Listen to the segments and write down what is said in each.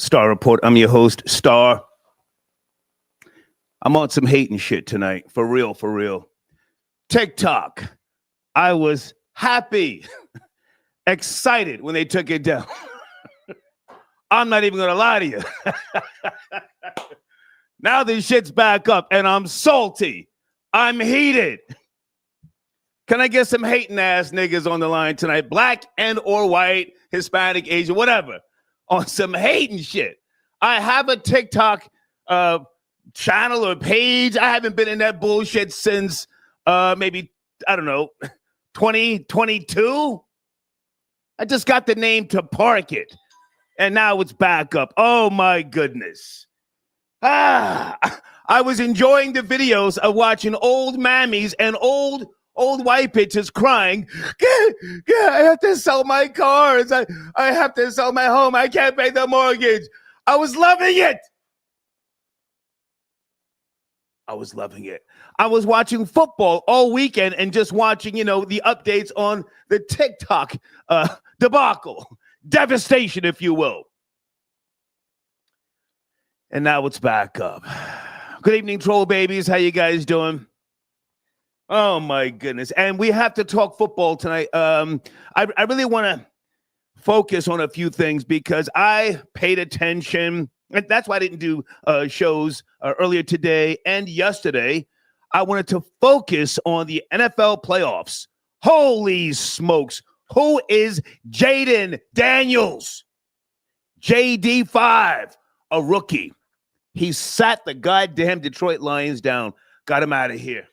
Star Report. I'm your host, Star. I'm on some hating shit tonight. For real, for real. TikTok. I was happy, excited when they took it down. I'm not even going to lie to you. Now this shit's back up, and I'm salty. I'm heated. Can I get some hating ass niggas on the line tonight? Black and or white, Hispanic, Asian, whatever. On some hating shit. I have a TikTok channel or page. I haven't been in that bullshit since maybe, I don't know, 2022. I just got the name to park it. And now it's back up. Oh my goodness. I was enjoying the videos of watching old mammies and old white bitches crying. I have to sell my cars. I have to sell my home. I can't pay the mortgage. I was loving it. I was loving it. I was watching football all weekend and just watching, the updates on the TikTok debacle. Devastation, if you will. And now it's back up. Good evening, troll babies. How you guys doing? Oh, my goodness. And we have to talk football tonight. I really want to focus on a few things because I paid attention. And that's why I didn't do shows earlier today and yesterday. I wanted to focus on the NFL playoffs. Holy smokes. Who is Jaden Daniels? JD5, a rookie. He sat the goddamn Detroit Lions down. Got him out of here.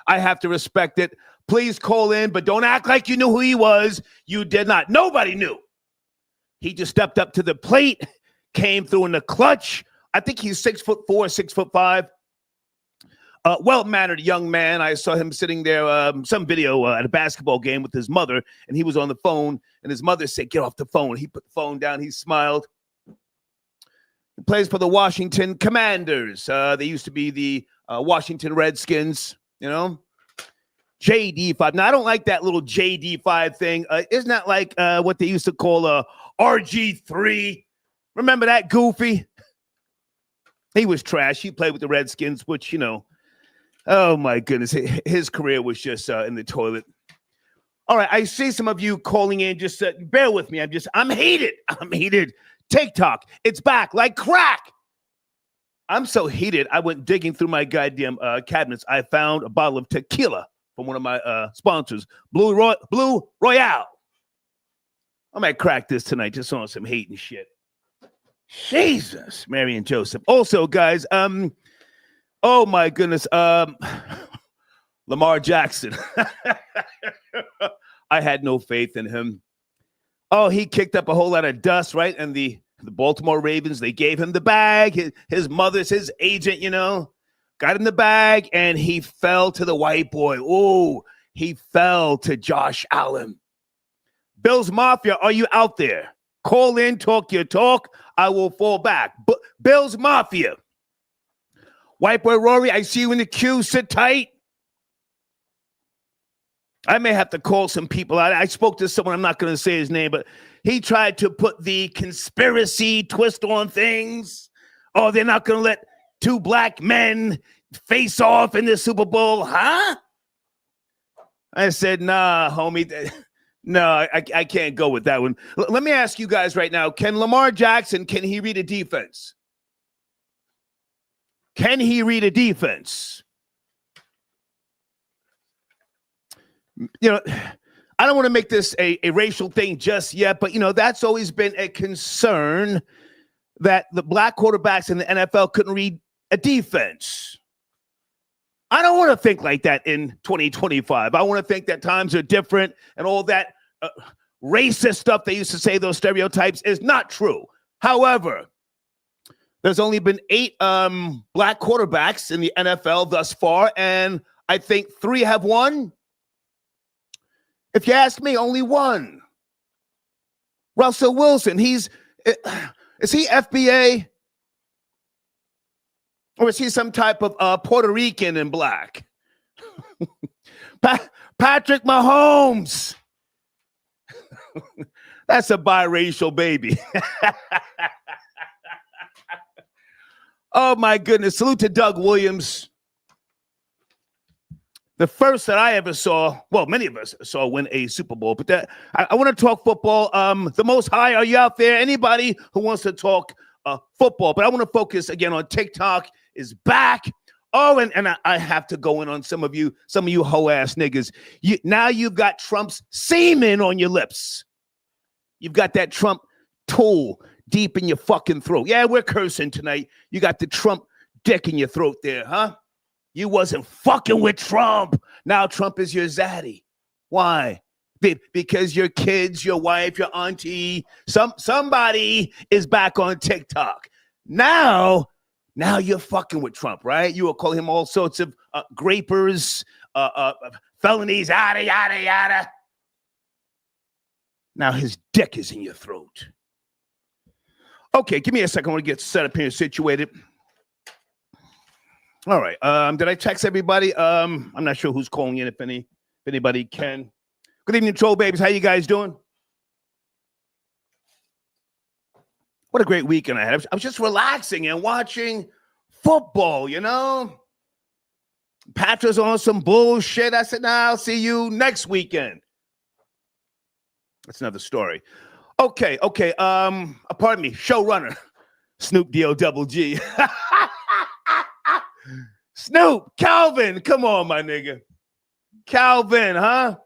I have to respect it. Please call in, but don't act like you knew who he was. You did not. Nobody knew. He just stepped up to the plate, came through in the clutch. I think he's 6'4", 6'5". Well-mannered young man. I saw him sitting there, some video at a basketball game with his mother, and he was on the phone, and his mother said, "Get off the phone." He put the phone down. He smiled. He plays for the Washington Commanders. They used to be the Washington Redskins, JD5. Now, I don't like that little JD5 thing. Isn't that like what they used to call RG3? Remember that goofy? He was trash. He played with the Redskins, which, oh, my goodness. His career was just in the toilet. All right, I see some of you calling in. Just bear with me. I'm heated. I'm heated. TikTok, it's back like crack. I'm so heated. I went digging through my goddamn cabinets. I found a bottle of tequila from one of my sponsors, Blue Royale. I might crack this tonight just on some hate and shit. Jesus, Mary and Joseph. Also, guys, oh my goodness, Lamar Jackson. I had no faith in him. Oh, he kicked up a whole lot of dust, right? And the Baltimore Ravens, they gave him the bag. His mother's his agent, got him the bag, and he fell to the white boy. Oh, he fell to Josh Allen. Bills Mafia, are you out there? Call in, talk your talk. I will fall back. Bills Mafia. White boy Rory, I see you in the queue. Sit tight. I may have to call some people out. I spoke to someone, I'm not going to say his name, but he tried to put the conspiracy twist on things. Oh, they're not going to let two black men face off in the Super Bowl, huh? I said, nah, homie. No, I can't go with that one. Let me ask you guys right now, can Lamar Jackson, can he read a defense? Can he read a defense? I don't want to make this a racial thing just yet, but, that's always been a concern that the black quarterbacks in the NFL couldn't read a defense. I don't want to think like that in 2025. I want to think that times are different and all that racist stuff they used to say, those stereotypes, is not true. However, there's only been 8 black quarterbacks in the NFL thus far, and I think 3 have won. If you ask me, only 1. Russell Wilson, is he FBA? Or is he some type of Puerto Rican in black? Patrick Mahomes. That's a biracial baby. Oh, my goodness. Salute to Doug Williams. The first that I ever saw, well, many of us saw win a Super Bowl, but I want to talk football. The Most High, are you out there? Anybody who wants to talk football? But I want to focus again on TikTok is back. Oh, and I have to go in on some of you hoe-ass niggas. Now you've got Trump's semen on your lips. You've got that Trump tool deep in your fucking throat. Yeah, we're cursing tonight. You got the Trump dick in your throat there, huh? You wasn't fucking with Trump. Now Trump is your zaddy. Why? Because your kids, your wife, your auntie, somebody is back on TikTok. Now you're fucking with Trump, right? You will call him all sorts of grapers, felonies, yada, yada, yada. Now his dick is in your throat. Okay, give me a second. I want to get set up here and situated. All right. Did I text everybody? I'm not sure who's calling in, if anybody can. Good evening, Troll Babies. How you guys doing? What a great weekend I had. I was just relaxing and watching football, you know? Patrick's on some bullshit. I said, nah, I'll see you next weekend. That's another story. Okay. Pardon me, showrunner, Snoop D-O-double-G. Snoop, Calvin, come on, my nigga. Calvin, huh?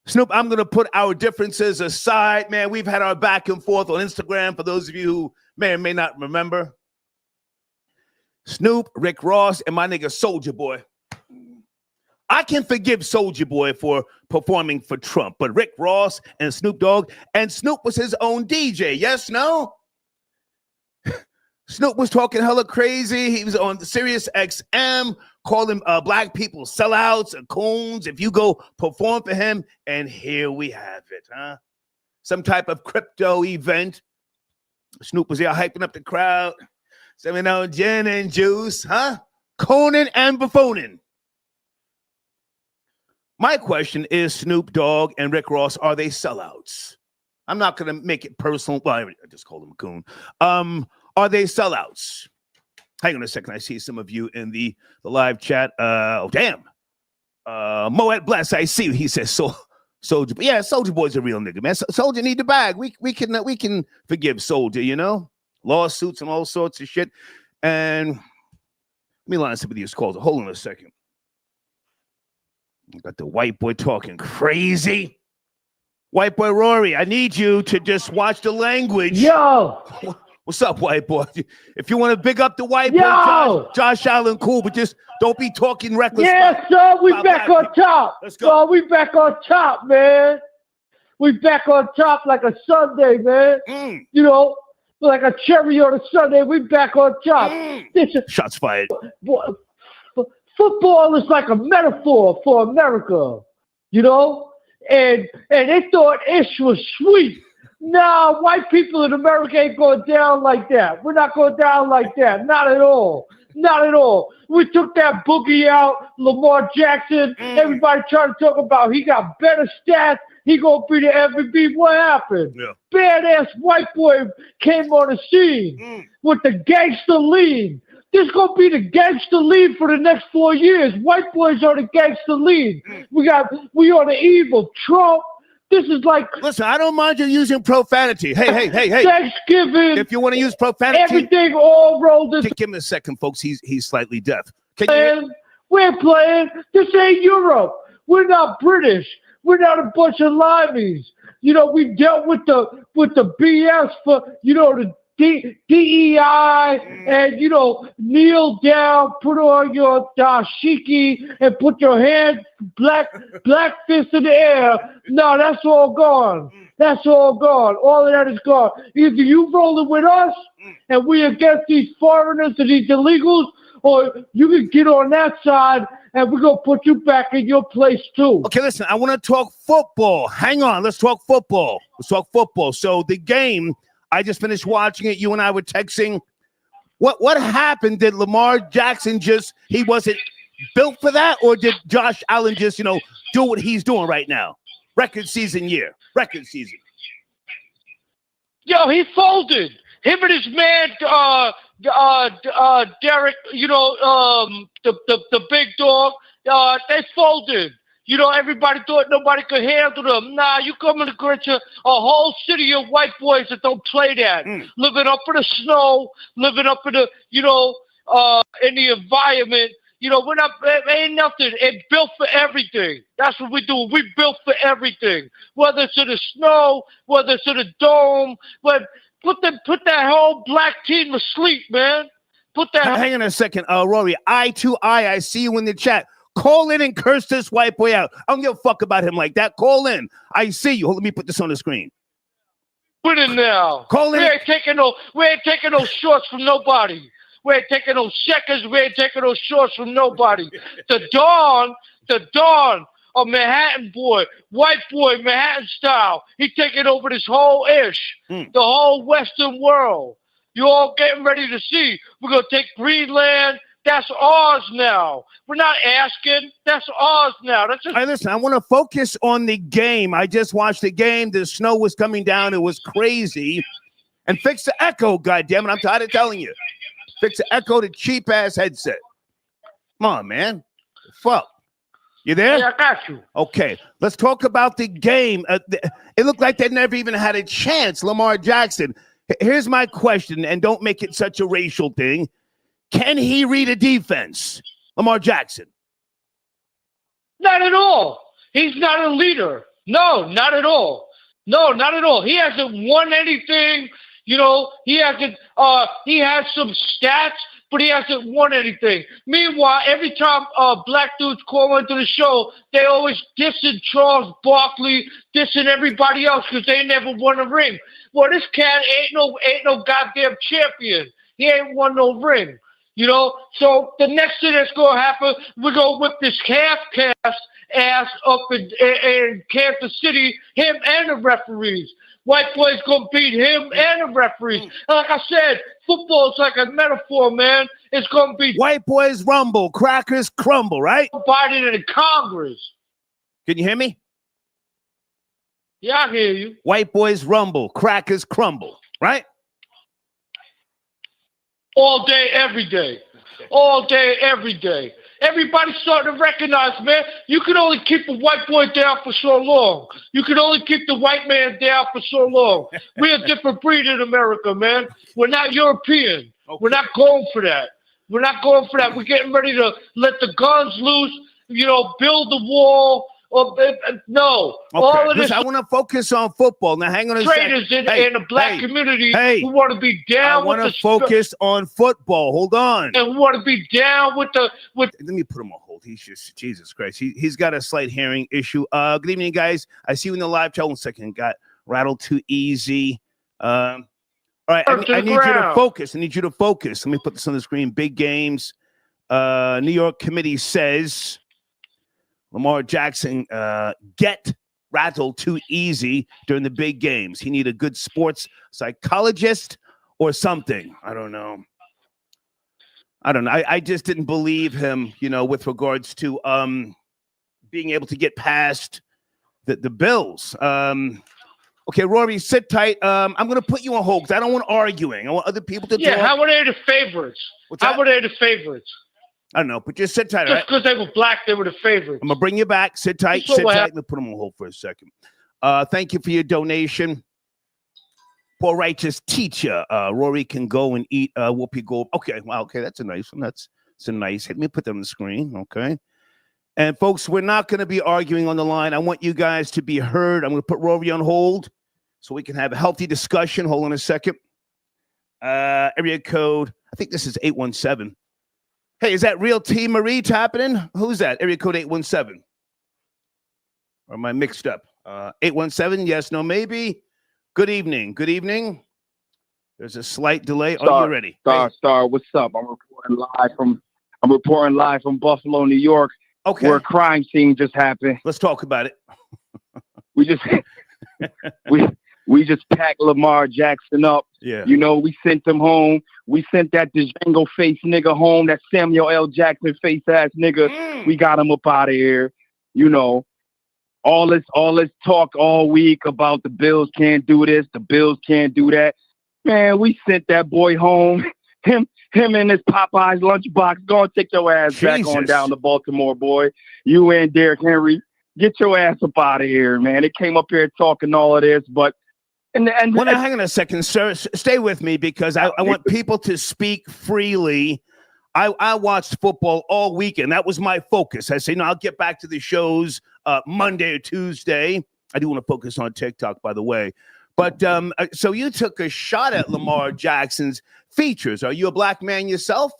Snoop, I'm going to put our differences aside, man. We've had our back and forth on Instagram, for those of you who may or may not remember. Snoop, Rick Ross, and my nigga Soulja Boy. I can forgive Soulja Boy for performing for Trump, but Rick Ross and Snoop Dogg, and Snoop was his own DJ. Yes, no? Snoop was talking hella crazy. He was on Sirius XM, calling black people sellouts and coons if you go perform for him. And here we have it, huh? Some type of crypto event. Snoop was here hyping up the crowd. Saying, no, gin and juice, huh? Coning and buffooning. My question is, Snoop Dogg and Rick Ross, are they sellouts? I'm not going to make it personal. Well, I just called him a coon. Are they sellouts? Hang on a second. I see some of you in the live chat. Oh, damn. Moet Bless, I see you. He says, Soulja. Yeah, Soulja Boy's a real nigga, man. Soulja need the bag. We can forgive Soulja, you know? Lawsuits and all sorts of shit. And let me line some of these calls. Hold on a second. Got the white boy talking crazy. White boy Rory, I need you to just watch the language. Yo! What's up, white boy? If you want to big up the white boy, Josh Allen, cool, but just don't be talking reckless. Yeah, sir, we back on top. Let's go. We back on top, man. We back on top like a Sunday, man. You know, like a cherry on a Sunday. We back on top. Shots fired. Football is like a metaphor for America, you know? And they thought Ish was sweet. Nah, white people in America ain't going down like that. We're not going down like that. Not at all. Not at all. We took that boogie out, Lamar Jackson. Everybody trying to talk about he got better stats. He gonna be the MVP. What happened? Yeah. Badass white boy came on the scene with the gangster lean. This gonna be the gangster lead for the next 4 years. White boys are the gangster lead. We are the evil Trump. This is like, listen, I don't mind you using profanity. Hey. Thanksgiving. If you want to use profanity, everything all rolled in. Give him a second, folks. He's slightly deaf. We're playing. This ain't Europe. We're not British. We're not a bunch of limeys. You know, we dealt with the BS for, you know, the DEI and, you know, kneel down, put on your dashiki and put your hand black fist in the air. No, that's all gone. That's all gone. All of that is gone. Either you rolling with us and we against these foreigners and these illegals, or you can get on that side and we're going to put you back in your place too. Okay, listen, I want to talk football. Hang on, let's talk football. So the game, I just finished watching it. You and I were texting. What happened? Did Lamar Jackson he wasn't built for that? Or did Josh Allen just, you know, do what he's doing right now? Record season year. Record season. Yo, he folded. Him and his man, Derek, the big dog, they folded. Everybody thought nobody could handle them. Nah, you coming against a whole city of white boys that don't play that. Living up in the snow, living up in the, in the environment. We're not, ain't nothing. It built for everything. That's what we do. We built for everything. Whether it's in the snow, whether it's in the dome, put that whole black team to sleep, man. Hang on a second, Rory. Eye to eye, I see you in the chat. Call in and curse this white boy out. I don't give a fuck about him like that. Call in. I see you. Let me put this on the screen. Put it now. Call in. We ain't taking no shorts from nobody. We ain't taking no checkers. We ain't taking no shorts from nobody. The Dawn, a Manhattan boy, white boy, Manhattan style. He taking over this whole the whole Western world. You all getting ready to see. We're going to take Greenland. That's ours now. We're not asking. That's ours now. That's just. All right, listen, I want to focus on the game. I just watched the game. The snow was coming down. It was crazy. And fix the echo, goddammit. I'm tired of telling you. Fix the echo, the cheap-ass headset. Come on, man. Fuck. You there? Yeah, I got you. Okay, let's talk about the game. It looked like they never even had a chance, Lamar Jackson. Here's my question, and don't make it such a racial thing. Can he read a defense, Lamar Jackson? Not at all. He's not a leader. No, not at all. No, not at all. He hasn't won anything. He hasn't. He has some stats, but he hasn't won anything. Meanwhile, every time black dudes call into the show, they always dissing Charles Barkley, dissing everybody else because they never won a ring. Well, this cat ain't no goddamn champion. He ain't won no ring. So the next thing that's gonna happen, we're gonna whip this half-cast ass up in Kansas City, him and the referees. White boys gonna beat him and the referees. And like I said, football is like a metaphor, man. It's gonna be white boys rumble, crackers crumble, right? Biden in Congress. Can you hear me? Yeah, I hear you. White boys rumble, crackers crumble, right? All day, every day. All day, every day. Everybody's starting to recognize, man, you can only keep a white boy down for so long. You can only keep the white man down for so long. We're a different breed in America, man. We're not European. Okay. We're not going for that. We're not going for that. We're getting ready to let the guns loose, build the wall. No. Okay. All of this. I want to focus on football. Now, hang on a second. Traders in the black community who want to be down with the. I want to focus on football. Hold on. And we want to be down with the. Let me put him on hold. He's just, Jesus Christ. He's got a slight hearing issue. Good evening, guys. I see you in the live chat. 1 second. Got rattled too easy. All right. I need you to focus. Let me put this on the screen. Big games. New York committee says Lamar Jackson get rattled too easy during the big games. He need a good sports psychologist or something. I don't know. I just didn't believe him, with regards to being able to get past the Bills. Okay, Rory, sit tight. I'm going to put you on hold because I don't want arguing. I want other people to talk. Yeah, how were they the favorites? How were they the favorites? I don't know, but just sit tight. Just because they were black, they were the favorites. I'm going to bring you back. Sit tight. Sit tight. Let me put them on hold for a second. Thank you for your donation. Poor righteous teacher. Rory can go and eat Whoopi Gold. Okay, well, okay, that's a nice one. That's a nice. Let me put them on the screen, okay? And, folks, we're not going to be arguing on the line. I want you guys to be heard. I'm going to put Rory on hold so we can have a healthy discussion. Hold on a second. Area code, I think this is 817. Hey, is that Real T Marie tapping in? Who's that? Area code 817. Or am I mixed up? 817, yes, no, maybe. Good evening. Good evening. There's a slight delay. Are you ready? Star, what's up? I'm reporting live from Buffalo, New York. Okay. Where a crime scene just happened. Let's talk about it. We just we just packed Lamar Jackson up. Yeah. We sent him home. We sent that Django face nigga home, that Samuel L. Jackson face ass nigga. We got him up out of here. all this talk all week about the Bills can't do this, the Bills can't do that. Man, we sent that boy home. Him and his Popeye's lunchbox. Go and take your ass back on down to Baltimore, boy. You and Derrick Henry, get your ass up out of here, man. They came up here talking all of this, but well, now, hang on a second, sir. Stay with me because I want people to speak freely. I watched football all weekend. That was my focus. I say, no, I'll get back to the shows Monday or Tuesday. I do want to focus on TikTok, by the way. But so you took a shot at Lamar Jackson's features. Are you a black man yourself?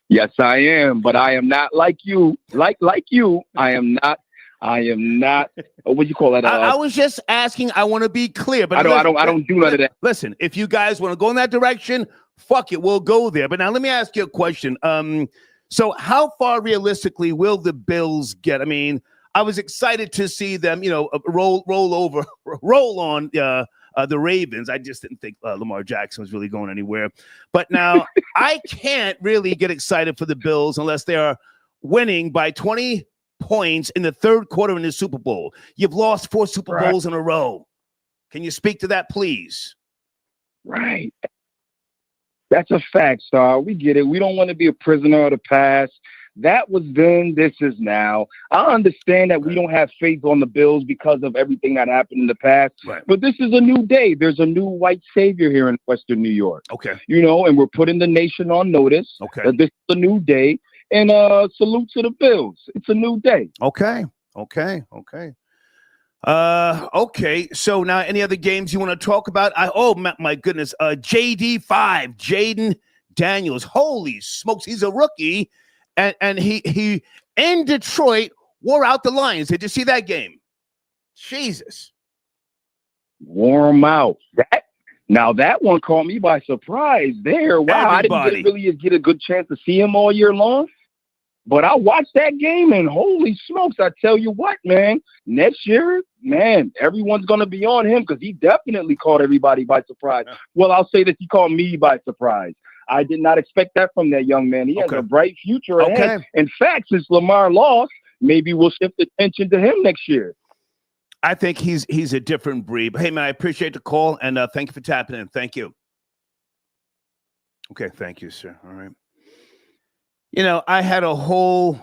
Yes, I am, but I am not like you. Like you, I am not. What do you call that? I was just asking. I want to be clear, but I don't do none of that. Listen, if you guys want to go in that direction, fuck it, we'll go there. But now let me ask you a question. So how far realistically will the Bills get? I mean, I was excited to see them, roll on the Ravens. I just didn't think Lamar Jackson was really going anywhere. But now I can't really get excited for the Bills unless they are winning by 20 points in the third quarter in the Super Bowl. You've lost 4 Super Bowls in a row. Can you speak to that, please? Right. That's a fact, Star. We get it. We don't want to be a prisoner of the past. That was then, this is now. I understand that we don't have faith on the Bills because of everything that happened in the past. Right. But this is a new day. There's a new white savior here in Western New York. Okay. And we're putting the nation on notice that this is a new day. And salute to the Bills. It's a new day. Okay. So now any other games you want to talk about? My goodness. JD5, Jaden Daniels. Holy smokes. He's a rookie. And he in Detroit wore out the Lions. Did you see that game? Jesus. Wore him out. That one caught me by surprise there. Wow, Everybody. I didn't really get a good chance to see him all year long. But I watched that game, and holy smokes, I tell you what, man. Next year, man, everyone's going to be on him because he definitely caught everybody by surprise. Yeah. Well, I'll say that he caught me by surprise. I did not expect that from that young man. He has a bright future ahead. In fact, since Lamar lost, maybe we'll shift attention to him next year. I think he's a different breed. But hey, man, I appreciate the call, and thank you for tapping in. Thank you. Okay, thank you, sir. All right. I had a whole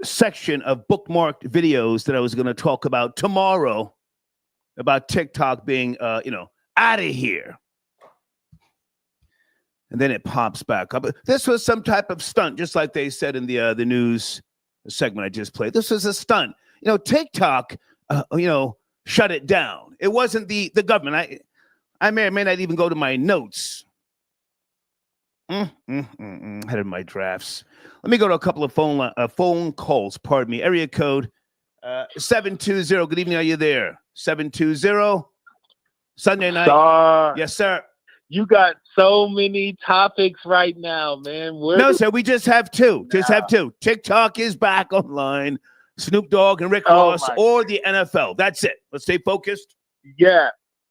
section of bookmarked videos that I was going to talk about tomorrow about TikTok being, out of here. And then it pops back up. This was some type of stunt, just like they said in the news segment I just played. This was a stunt. TikTok, shut it down. It wasn't the government. I may or may not even go to my notes. Head of my drafts. Let me go to a couple of phone calls. Pardon me. Area code 720. Good evening. Are you there? 720. Sunday night. Star. Yes, sir. You got so many topics right now, man. No, sir. We just have two. TikTok is back online. Snoop Dogg and Rick Ross or the NFL. That's it. Let's stay focused. Yeah.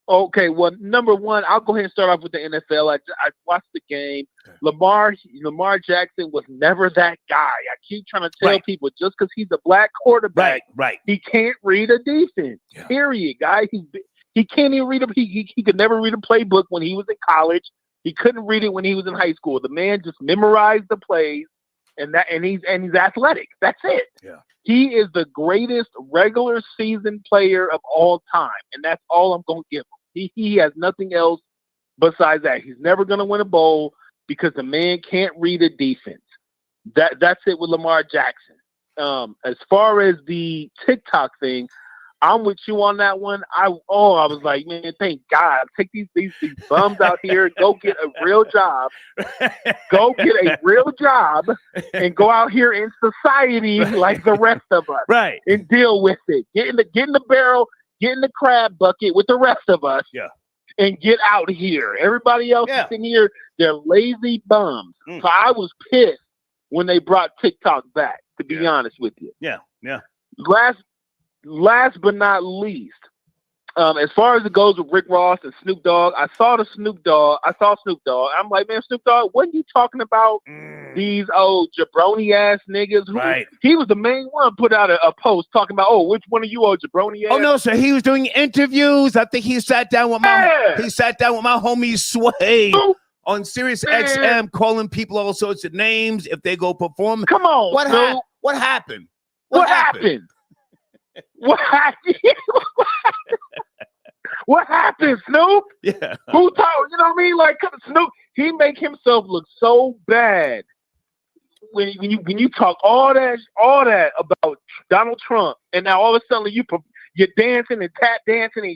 Okay, well, number one, I'll go ahead and start off with the NFL. I watched the game. Lamar Jackson was never that guy. I keep trying to tell people just because he's a black quarterback, he can't read a defense. Yeah. Period, guy. He can't even read he could never read a playbook when he was in college. He couldn't read it when he was in high school. The man just memorized the plays, and he's athletic. That's it. Yeah. He is the greatest regular season player of all time, and that's all I'm going to give him. He has nothing else besides that. He's never going to win a bowl because the man can't read a defense. That's it with Lamar Jackson. As far as the TikTok thing, I'm with you on that one. I was like, man, thank God. Take these bums out here, go get a real job. Go get a real job and go out here in society like the rest of us. Right. And deal with it. Get in the barrel, get in the crab bucket with the rest of us. Yeah. And get out here. Everybody else is in here, they're lazy bums. So I was pissed when they brought TikTok back, to be honest with you. Yeah. Last but not least, As far as it goes with Rick Ross and Snoop Dogg, I saw Snoop Dogg. I'm like, man, Snoop Dogg, what are you talking about? These old jabroni ass niggas. Right. He was the main one put out a post talking about, oh, which one of you old jabroni ass? Oh no, sir. He was doing interviews. I think he sat down with my homie Sway on Sirius XM, calling people all sorts of names if they go perform. Come on, what happened? What happened? What happened? What happened? What happened, Snoop? Yeah. Who told? You know what I mean? Like Snoop, he make himself look so bad when you talk all that about Donald Trump, and now all of a sudden you're dancing and tap dancing and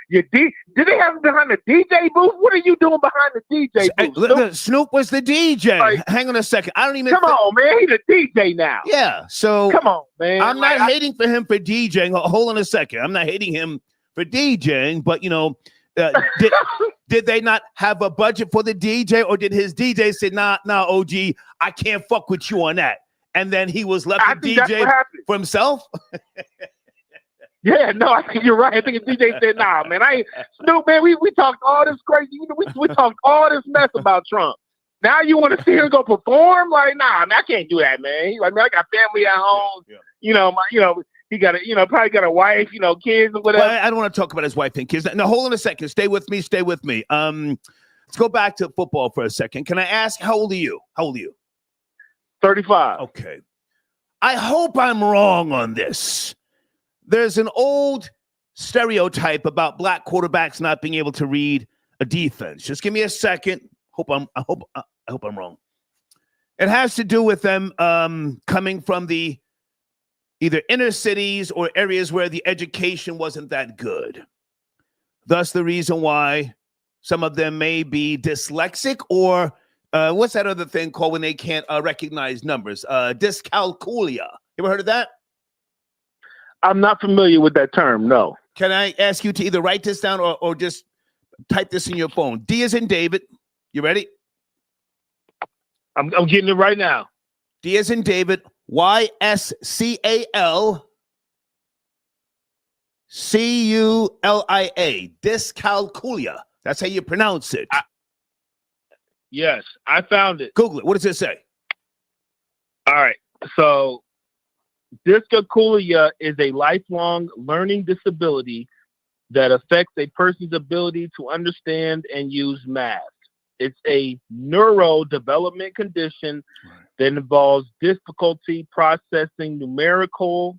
did they have him behind the DJ booth? What are you doing behind the DJ booth? Hey, Snoop was the DJ. Like, hang on a second. I don't even come on, man. He's a DJ now. Yeah. So come on, man. I'm not hating for him for DJing. Hold on a second. I'm not hating him for DJing, but did they not have a budget for the DJ, or did his DJ say, nah, OG, I can't fuck with you on that? And then he was left to DJ for himself? Yeah, no, I think you're right. I think the DJ said, nah, man, Snoop, man, we talked all this crazy, we talked all this mess about Trump. Now you want to see him go perform? Like, nah, man, I can't do that, man. He's like, man, I got family at home. Yeah. He got probably got a wife, kids or whatever. Well, I don't want to talk about his wife and kids. No, hold on a second. Stay with me. Let's go back to football for a second. Can I ask, how old are you? 35. Okay. I hope I'm wrong on this. There's an old stereotype about black quarterbacks not being able to read a defense. Just give me a second. I hope I'm wrong. It has to do with them coming from the either inner cities or areas where the education wasn't that good. Thus, the reason why some of them may be dyslexic, or what's that other thing called when they can't recognize numbers? Dyscalculia. You ever heard of that? I'm not familiar with that term, no. Can I ask you to either write this down or just type this in your phone? D as in David. You ready? I'm getting it right now. D as in David. YSCALCULIA. Dyscalculia. That's how you pronounce it. Yes, I found it. Google it. What does it say? All right. So dyscalculia is a lifelong learning disability that affects a person's ability to understand and use math. It's a neurodevelopment condition that involves difficulty processing numerical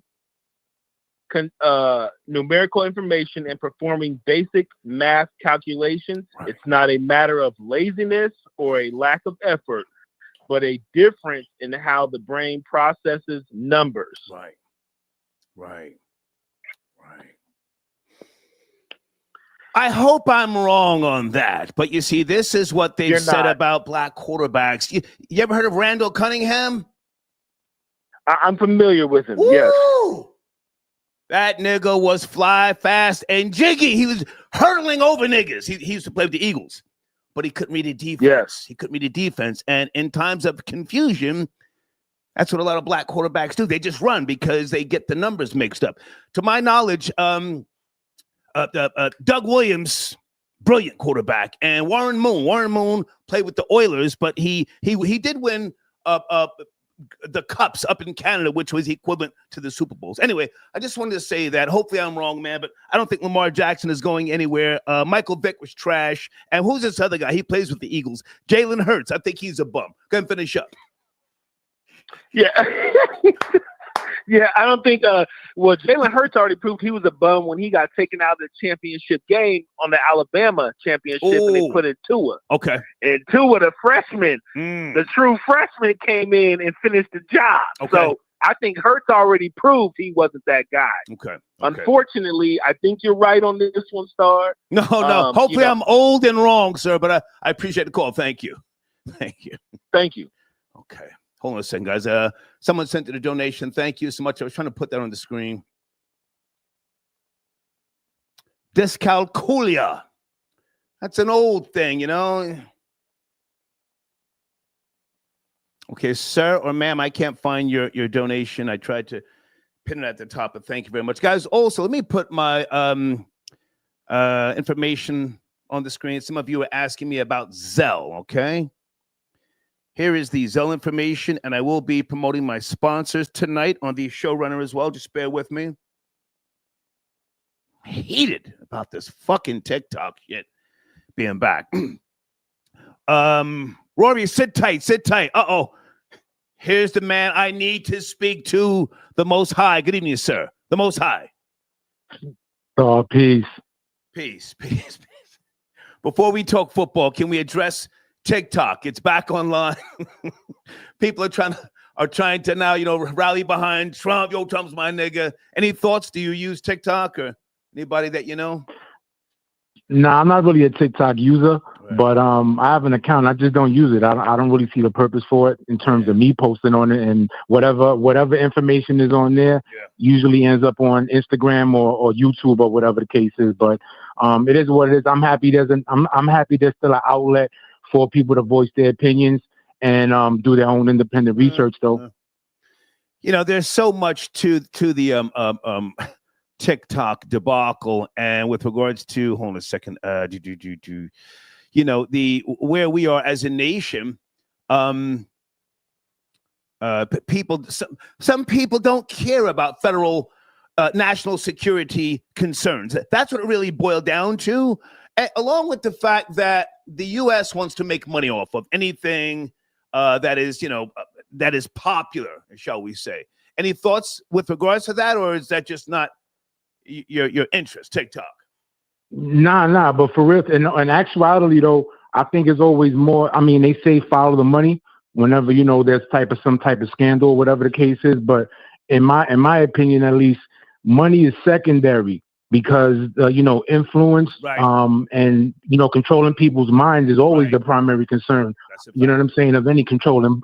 information and performing basic math calculations. Right. It's not a matter of laziness or a lack of effort, but a difference in how the brain processes numbers. Right. I hope I'm wrong on that, but you see, this is what they've said about black quarterbacks. You ever heard of Randall Cunningham? I'm familiar with him, Woo! Yes. That nigga was fly, fast, and jiggy. He was hurdling over niggas. He used to play with the Eagles, but he couldn't read a defense. Yes. He couldn't read a defense, and in times of confusion, that's what a lot of black quarterbacks do. They just run because they get the numbers mixed up. To my knowledge, Doug Williams, brilliant quarterback, and Warren Moon played with the Oilers, but he did win the cups up in Canada, which was equivalent to the Super Bowls. Anyway, I just wanted to say that. Hopefully I'm wrong, man, but I don't think Lamar Jackson is going anywhere. Michael Vick was trash. And who's this other guy? He plays with the Eagles. Jalen Hurts. I think he's a bum. Go ahead and finish up. Yeah. Yeah, I don't think Jalen Hurts already proved he was a bum when he got taken out of the championship game on the Alabama championship and they put in Tua. Okay. And Tua, the freshman, the true freshman, came in and finished the job. Okay. So I think Hurts already proved he wasn't that guy. Okay. Unfortunately, I think you're right on this one, Star. No. Hopefully I'm old and wrong, sir, but I appreciate the call. Thank you. Thank you. Okay. Hold on a second, guys. Someone sent in a donation. Thank you so much. I was trying to put that on the screen. Dyscalculia. That's an old thing, you know. Okay, sir or ma'am, I can't find your donation. I tried to pin it at the top, but thank you very much. Guys, also, let me put my information on the screen. Some of you are asking me about Zelle, okay? Here is the Zelle information, and I will be promoting my sponsors tonight on the showrunner as well. Just bear with me. Heated about this fucking TikTok shit being back. Rory, sit tight, sit tight. Uh-oh. Here's the man I need to speak to, the Most High. Good evening, sir. The Most High. Oh, peace. Peace. Before we talk football, can we address TikTok? It's back online. People are trying to now, rally behind Trump. Yo, Trump's my nigga. Any thoughts? Do you use TikTok or anybody that you know? Nah, I'm not really a TikTok user, but I have an account. I just don't use it. I don't really see the purpose for it in terms of me posting on it, and whatever information is on there usually ends up on Instagram or YouTube or whatever the case is. But it is what it is. I'm happy I'm happy there's still an outlet for people to voice their opinions and do their own independent research, though. There's so much to the TikTok debacle, and with regards to hold on a second, where we are as a nation, people, some people don't care about federal national security concerns. That's what it really boiled down to, along with the fact that the U.S. wants to make money off of anything that is popular, shall we say. Any thoughts with regards to that, or is that just not your interest, TikTok? Nah, but for real, in actuality, though, I think it's always more. I mean, they say follow the money whenever there's some type of scandal, whatever the case is. But in my opinion, at least, money is secondary because influence, and controlling people's minds is always the primary concern. You know what I'm saying? Of any controlling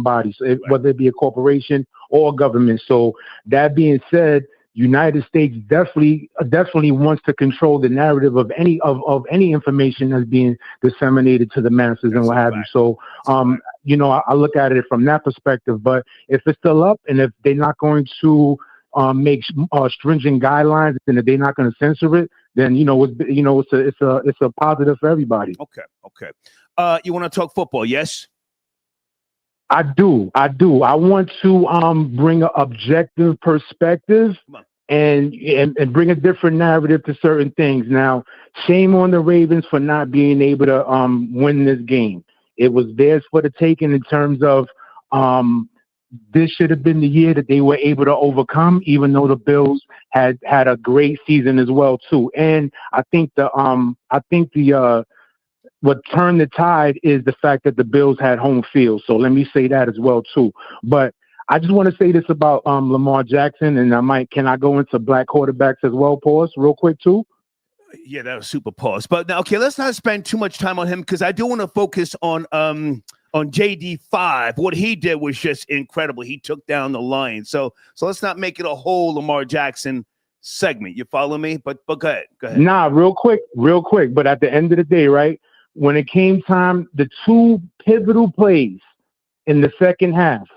bodies, whether it be a corporation or government. So that being said, United States definitely wants to control the narrative of any information that's being disseminated to the masses and what have you. So, I look at it from that perspective. But if it's still up, and if they're not going to make stringent guidelines, and if they're not going to censor it, then it's a positive for everybody. Okay. You want to talk football? Yes. I do. I want to bring an objective perspective and bring a different narrative to certain things. Now, shame on the Ravens for not being able to win this game. It was theirs for the taking in terms of this should have been the year that they were able to overcome, even though the Bills had a great season as well too. And I think what turned the tide is the fact that the Bills had home field. So let me say that as well too. But I just want to say this about Lamar Jackson, and can I go into black quarterbacks as well, pause, real quick too? Yeah, that was super pause. But now, okay, let's not spend too much time on him because I do want to focus on JD5. What he did was just incredible. He took down the Lions. So let's not make it a whole Lamar Jackson segment. You follow me? But go ahead. Nah, real quick. But at the end of the day, right, when it came time, the two pivotal plays in the second half,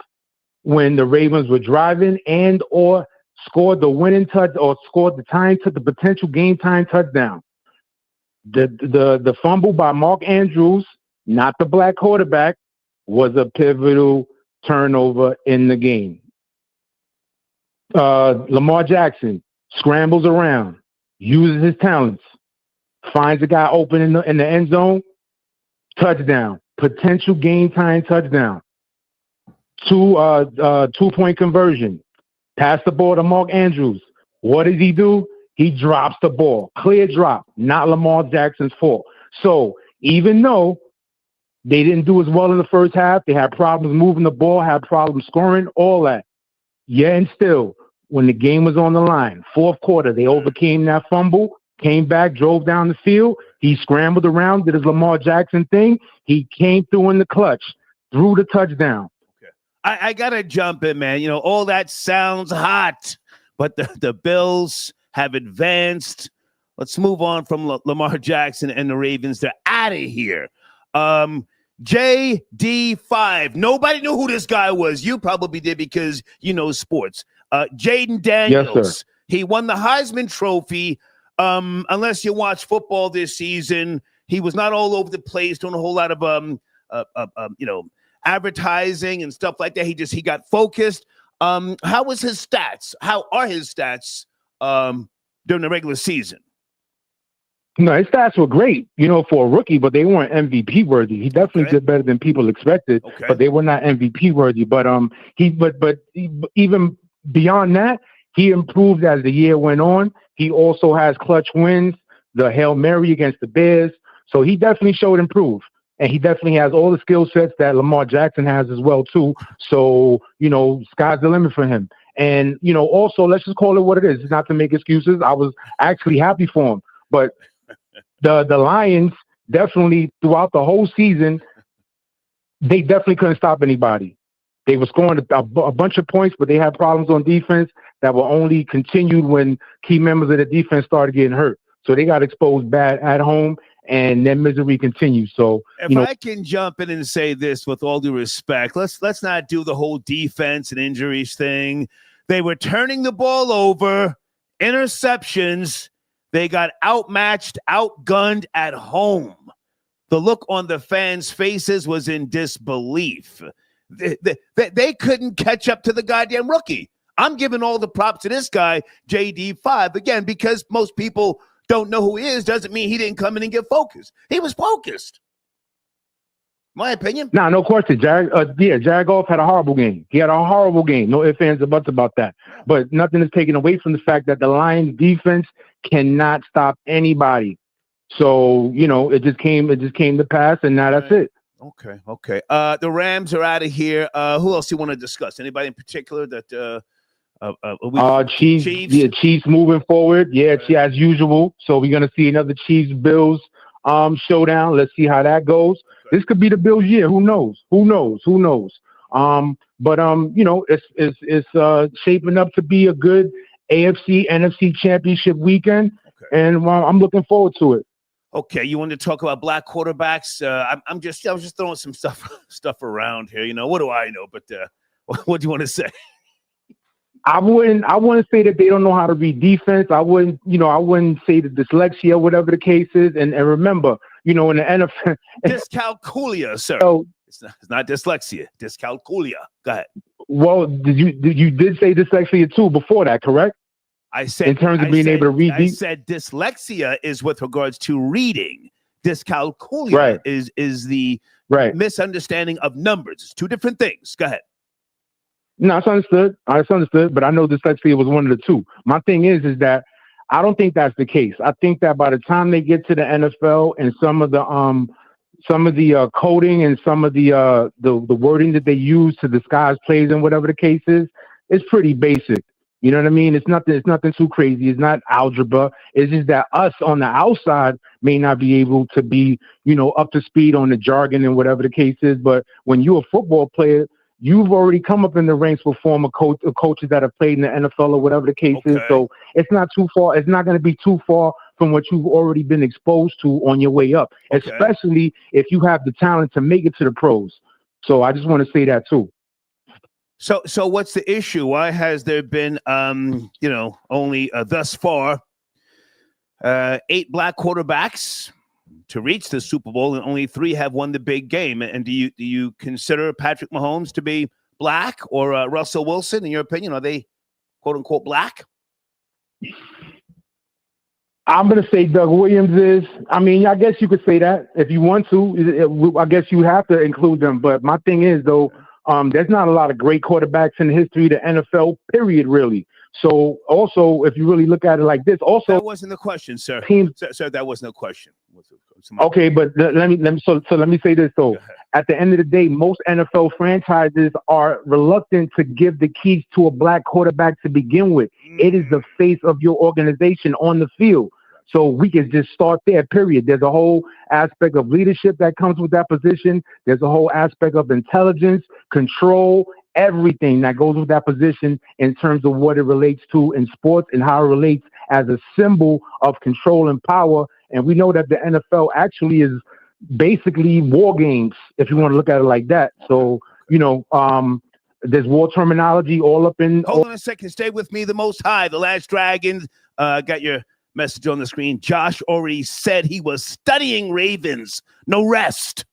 when the Ravens were driving and or scored the winning touch or scored the potential game time touchdown, the fumble by Mark Andrews, not the black quarterback, was a pivotal turnover in the game. Lamar Jackson scrambles around, uses his talents, finds a guy open in the end zone, touchdown, potential game time touchdown. 2-point conversion. Pass the ball to Mark Andrews. What does he do? He drops the ball. Clear drop. Not Lamar Jackson's fault. So even though they didn't do as well in the first half, they had problems moving the ball, had problems scoring, all that. Yeah, and still, when the game was on the line, fourth quarter, they overcame that fumble, came back, drove down the field. He scrambled around, did his Lamar Jackson thing. He came through in the clutch, threw the touchdown. I got to jump in, man. All that sounds hot, but the Bills have advanced. Let's move on from Lamar Jackson and the Ravens. They're out of here. JD5. Nobody knew who this guy was. You probably did because you know sports. Jaden Daniels. Yes, sir. He won the Heisman Trophy unless you watch football this season, he was not all over the place doing a whole lot of advertising and stuff like that. He got focused. How was his stats? How are his stats during the regular season? No, his stats were great, for a rookie, but they weren't MVP worthy. He definitely did better than people expected, but they were not MVP worthy. But even beyond that, he improved as the year went on. He also has clutch wins, the Hail Mary against the Bears. So he definitely showed improve. And he definitely has all the skill sets that Lamar Jackson has as well, too. So, sky's the limit for him. And, also, let's just call it what it is. It's not to make excuses. I was actually happy for him. But the Lions definitely, throughout the whole season, they definitely couldn't stop anybody. They were scoring a bunch of points, but they had problems on defense that were only continued when key members of the defense started getting hurt. So they got exposed bad at home, and their misery continues. So if I can jump in and say this with all due respect, let's not do the whole defense and injuries thing. They were turning the ball over, interceptions. They got outmatched, outgunned at home. The look on the fans' faces was in disbelief. They couldn't catch up to the goddamn rookie. I'm giving all the props to this guy, JD5. Again, because most people don't know who he is, doesn't mean he didn't come in and get focused. He was focused. My opinion. No question. Jared Goff had a horrible game. He had a horrible game. No ifs, ands, or buts about that. But nothing is taken away from the fact that the Lions defense cannot stop anybody. So, it just came to pass, and now that's it. Okay. The Rams are out of here. Who else do you want to discuss? Anybody in particular that Chiefs? Yeah, Chiefs moving forward. Yeah, as usual. So we're gonna see another Chiefs-Bills showdown. Let's see how that goes. This could be the Bills' year. Who knows? But it's shaping up to be a good AFC NFC championship weekend, and I'm looking forward to it. Okay, you wanted to talk about black quarterbacks? I was just throwing some stuff around here. What do I know? But what do you want to say? I wouldn't say that they don't know how to read defense. I wouldn't say the dyslexia, whatever the case is. And remember, in the NFL, dyscalculia, sir. So, it's not dyslexia, dyscalculia. Go ahead. Well, you did say dyslexia too before that, correct? I said in terms of being able to read. I said dyslexia is with regards to reading. Dyscalculia is the misunderstanding of numbers. It's two different things. Go ahead. No, it's understood. But I know dyslexia was one of the two. My thing is that I don't think that's the case. I think that by the time they get to the NFL and some of the coding and some of the wording that they use to disguise plays and whatever the case is, it's pretty basic. You know what I mean? It's nothing too crazy. It's not algebra. It's just that us on the outside may not be able to be, up to speed on the jargon and whatever the case is. But when you're a football player, you've already come up in the ranks with former coaches that have played in the NFL or whatever the case is. So it's not too far. It's not going to be too far from what you've already been exposed to on your way up, especially if you have the talent to make it to the pros. So I just want to say that too. So what's the issue? Why has there been, only thus far 8 black quarterbacks to reach the Super Bowl, and only 3 have won the big game? And do you consider Patrick Mahomes to be black, or Russell Wilson? In your opinion, are they quote unquote black? I'm going to say Doug Williams is. I mean, I guess you could say that if you want to. I guess you have to include them. But my thing is, though, there's not a lot of great quarterbacks in the history of the NFL, period, really. So also, if you really look at it like this, also that wasn't the question, sir. Sir, that wasn't a question. Okay, but let me say this though. At the end of the day, most NFL franchises are reluctant to give the keys to a black quarterback to begin with. It is the face of your organization on the field. So we can just start there, period. There's a whole aspect of leadership that comes with that position. There's a whole aspect of intelligence, control, everything that goes with that position in terms of what it relates to in sports and how it relates as a symbol of control and power. And we know that the NFL actually is basically war games, if you want to look at it like that. So, there's war terminology all up in. Hold on a second. Stay with me. The Most High, the Last Dragons. Got your message on the screen. Josh already said he was studying Ravens. No rest.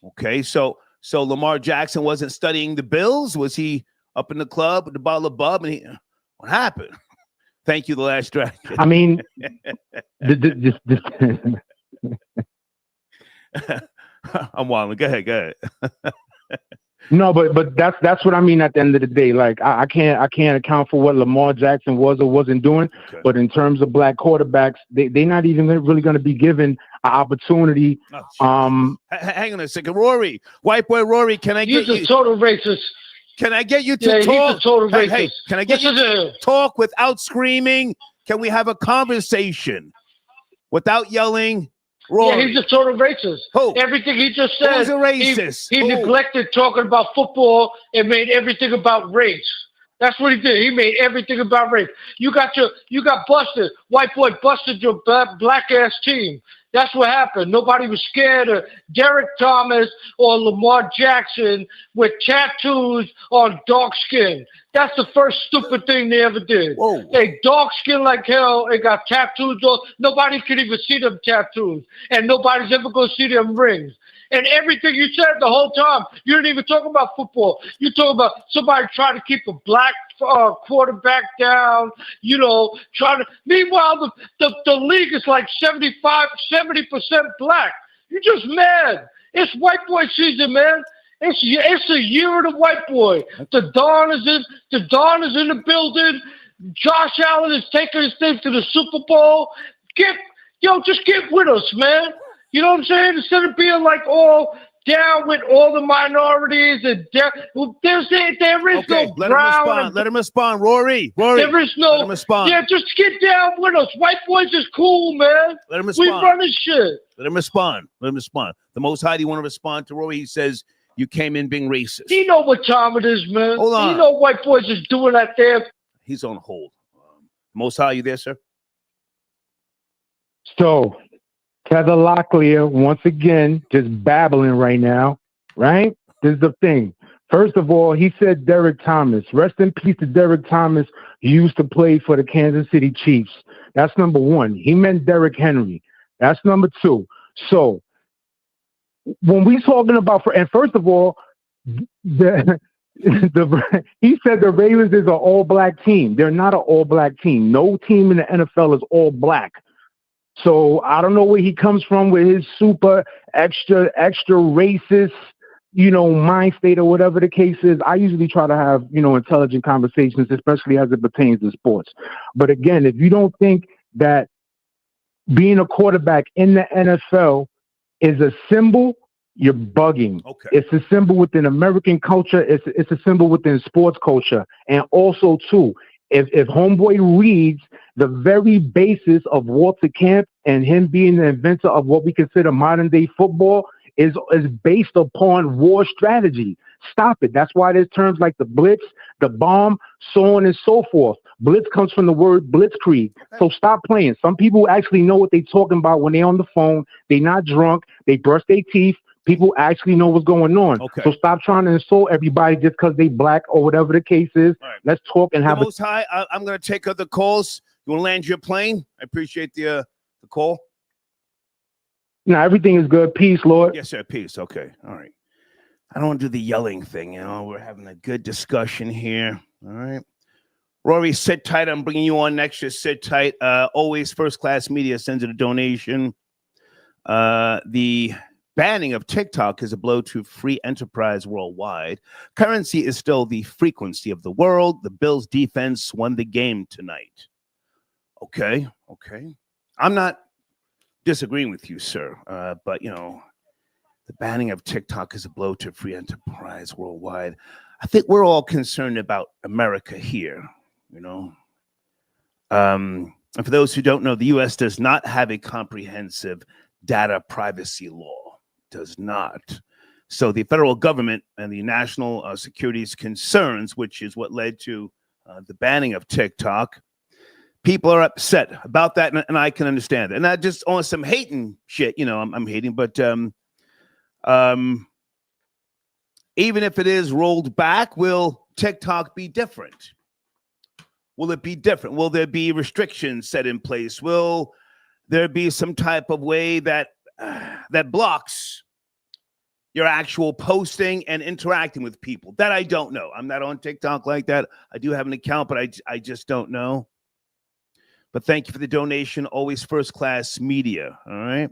Okay, so Lamar Jackson wasn't studying the Bills? Was he up in the club with the bottle of bub? And what happened? Thank you, The Last Dragon. I mean, I'm wilding. Go ahead. No, but that's what I mean at the end of the day. Like I can't account for what Lamar Jackson was or wasn't doing. Okay. But in terms of black quarterbacks, they're not even really going to be given an opportunity. Hang on a second, Rory, white boy Rory, can I get you? He's a total racist. Can I get you to Yeah, talk? he's a total racist. Hey, can I get you to talk without screaming? Can we have a conversation without yelling? Rory. Yeah, he's a total racist. Who? Everything he just said. Who's a racist? He neglected talking about football and made everything about race. That's what he did. He made everything about race. You got busted. White boy busted your black ass team. That's what happened. Nobody was scared of Derek Thomas or Lamar Jackson with tattoos on dark skin. That's the first stupid thing they ever did. Whoa. They dark skin like hell and got tattoos on. Nobody could even see them tattoos. And nobody's ever going to see them rings. And everything you said the whole time, you didn't even talk about football. You talk about somebody trying to keep a black quarterback down, trying to. Meanwhile, the league is like 70% black. You're just mad. It's white boy season, man. It's a year of the white boy. The Dawn is in the building. Josh Allen is taking his thing to the Super Bowl. Just get with us, man. You know what I'm saying? Instead of being like all down with all the minorities and there is no brown. Let him respond, Rory. There is no. Let him respond. Yeah, just get down with us. White boys is cool, man. Let him respond. We run this shit. Let him respond. The Most High, do you want to respond to Rory? He says you came in being racist. You know what time it is, man. Hold on. You know white boys is doing that there. He's on hold. Most High, you there, sir? So, Heather Locklear, once again, just babbling right now, right? This is the thing. First of all, he said Derek Thomas. Rest in peace to Derek Thomas. He used to play for the Kansas City Chiefs. That's number one. He meant Derrick Henry. That's number two. So, when we talking about, and first of all, he said the Ravens is an all-black team. They're not an all-black team. No team in the NFL is all black. So I don't know where he comes from with his super extra racist, mind state or whatever the case is. I usually try to have, intelligent conversations, especially as it pertains to sports. But again, if you don't think that being a quarterback in the NFL is a symbol, you're bugging. Okay. It's a symbol within American culture. It's a symbol within sports culture. And also, too, if Homeboy reads the very basis of Walter Camp and him being the inventor of what we consider modern day football is based upon war strategy. Stop it. That's why there's terms like the blitz, the bomb, so on and so forth. Blitz comes from the word blitzkrieg. So stop playing. Some people actually know what they're talking about when they're on the phone. They're not drunk. They brush their teeth. People actually know what's going on. Okay. So stop trying to insult everybody just because they black or whatever the case is. Right. Let's talk and have Most High, I'm going to take other calls. You want to land your plane? I appreciate the call. No, everything is good. Peace, Lord. Yes, sir. Peace. Okay. All right. I don't want to do the yelling thing. We're having a good discussion here. All right. Rory, sit tight. I'm bringing you on next. Just sit tight. Always First Class Media sends it a donation. The banning of TikTok is a blow to free enterprise worldwide. Currency is still the frequency of the world. The Bills defense won the game tonight. Okay. I'm not disagreeing with you, sir. But, the banning of TikTok is a blow to free enterprise worldwide. I think we're all concerned about America here, And for those who don't know, the U.S. does not have a comprehensive data privacy law. Does not. So the federal government and the national security's concerns, which is what led to the banning of TikTok, people are upset about that, and I can understand it. And not just on some hating shit, I'm hating, but even if it is rolled back, will TikTok be different? Will it be different? Will there be restrictions set in place? Will there be some type of way that that blocks your actual posting and interacting with people? That I don't know. I'm not on TikTok like that. I do have an account, but I just don't know. But thank you for the donation. Always first class media. All right.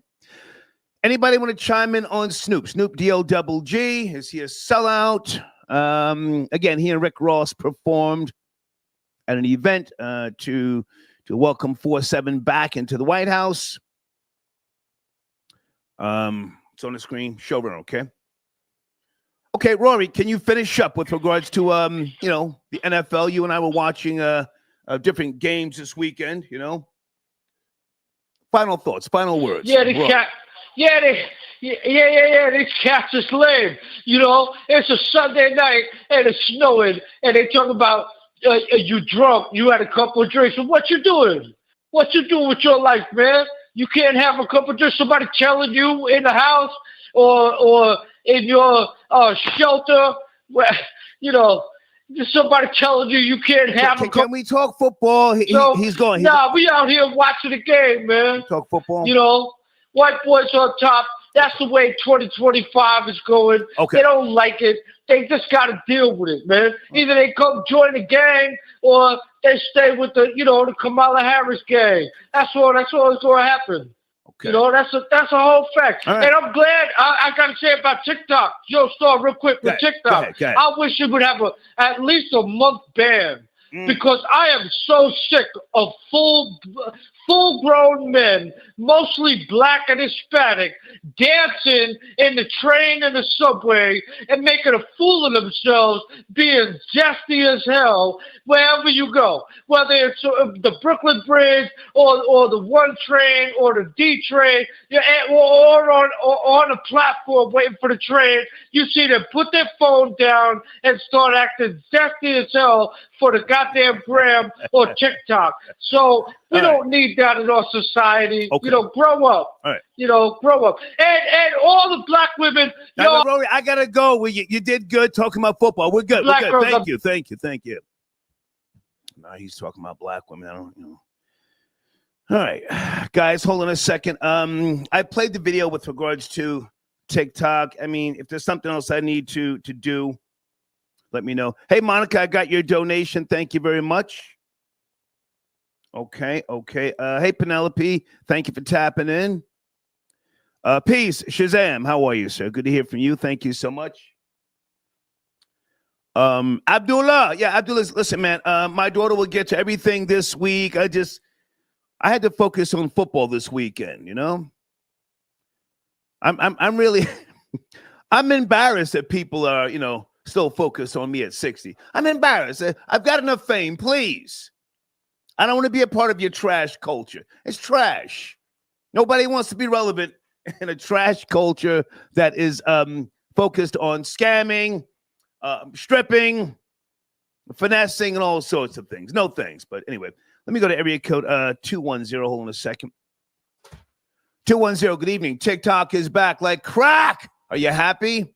Anybody want to chime in on Snoop? Snoop D-O-double-G. Is he a sellout? Again, he and Rick Ross performed at an event to welcome 4-7 back into the White House. It's on the screen. Showrunner, okay? Okay, Rory, can you finish up with regards to the NFL? You and I were watching different games this weekend, Final thoughts, final words. Yeah, these cats is lame. It's a Sunday night and it's snowing, and they talk about you drunk, you had a couple of drinks. So what you doing? What you doing with your life, man? You can't have a couple of drinks. Somebody telling you in the house or in your shelter where somebody telling you can't have a. Can we talk football? He's going. We out here watching the game, man. Talk football. White boys on top. That's the way 2025 is going. Okay. They don't like it. They just got to deal with it, man. Either they come join the gang or they stay with the Kamala Harris gang. That's all that's going to happen. Okay. That's a whole fact. Right. And I'm glad. I got to say about TikTok. Joe Star, real quick with TikTok. Go ahead. I wish it would have at least a month ban because I am so sick of full-grown men, mostly black and Hispanic, dancing in the train and the subway and making a fool of themselves, being zesty as hell wherever you go, whether it's the Brooklyn Bridge or the 1 train or the D train, or on a platform waiting for the train. You see them put their phone down and start acting zesty as hell for the goddamn gram or TikTok. So we don't need that in our society. Okay. Grow up. All right. Grow up. And all the black women. Now, Rory, I gotta go. You did good talking about football. We're good. Black We're good. girls Thank you. Now he's talking about black women. I don't know. All right, guys, hold on a second. I played the video with regards to TikTok. I mean, if there's something else I need to do, let me know. Hey, Monica, I got your donation. Thank you very much. Okay. Hey, Penelope, thank you for tapping in. Peace, Shazam. How are you, sir? Good to hear from you. Thank you so much. Abdullah. Yeah, Abdullah, listen, man, my daughter will get to everything this week. I had to focus on football this weekend, I'm really I'm embarrassed that people are, still focused on me at 60. I'm embarrassed. I've got enough fame, please. I don't want to be a part of your trash culture. It's trash. Nobody wants to be relevant in a trash culture that is focused on scamming, stripping, finessing, and all sorts of things. No thanks. But anyway, let me go to area code 210. Hold on a second. 210, good evening. TikTok is back like crack. Are you happy?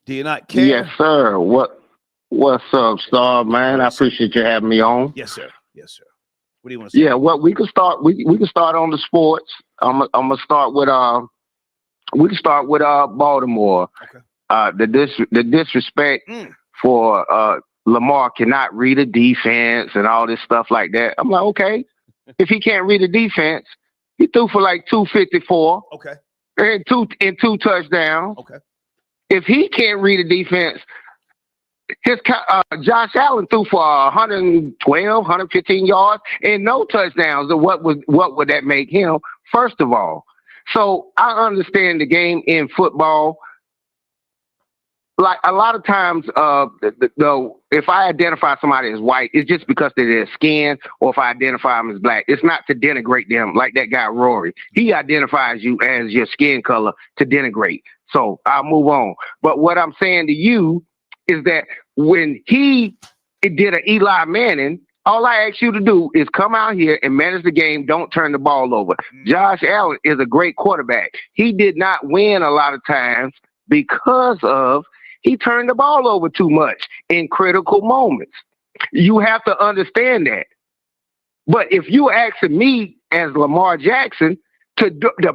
Do you not care? Yes, sir. What's up, Star, man? I appreciate you having me on. Yes, sir. What do you want to say? Yeah, well, we can start. We can start on the sports. I'm gonna start with we can start with Baltimore. Okay. The disrespect for Lamar cannot read a defense and all this stuff like that. I'm like, okay, if he can't read a defense, he threw for like 254. Okay. And two touchdowns. Okay. If he can't read a defense, Josh Allen threw for 112, 115 yards and no touchdowns. So what would that make him? First of all, so I understand the game in football. Like a lot of times, if I identify somebody as white, it's just because of their skin, or if I identify them as black, it's not to denigrate them like that guy Rory. He identifies you as your skin color to denigrate. So I'll move on. But what I'm saying to you is that when he did an Eli Manning, all I ask you to do is come out here and manage the game. Don't turn the ball over. Josh Allen is a great quarterback. He did not win a lot of times because of he turned the ball over too much in critical moments. You have to understand that. But if you asking me as Lamar Jackson to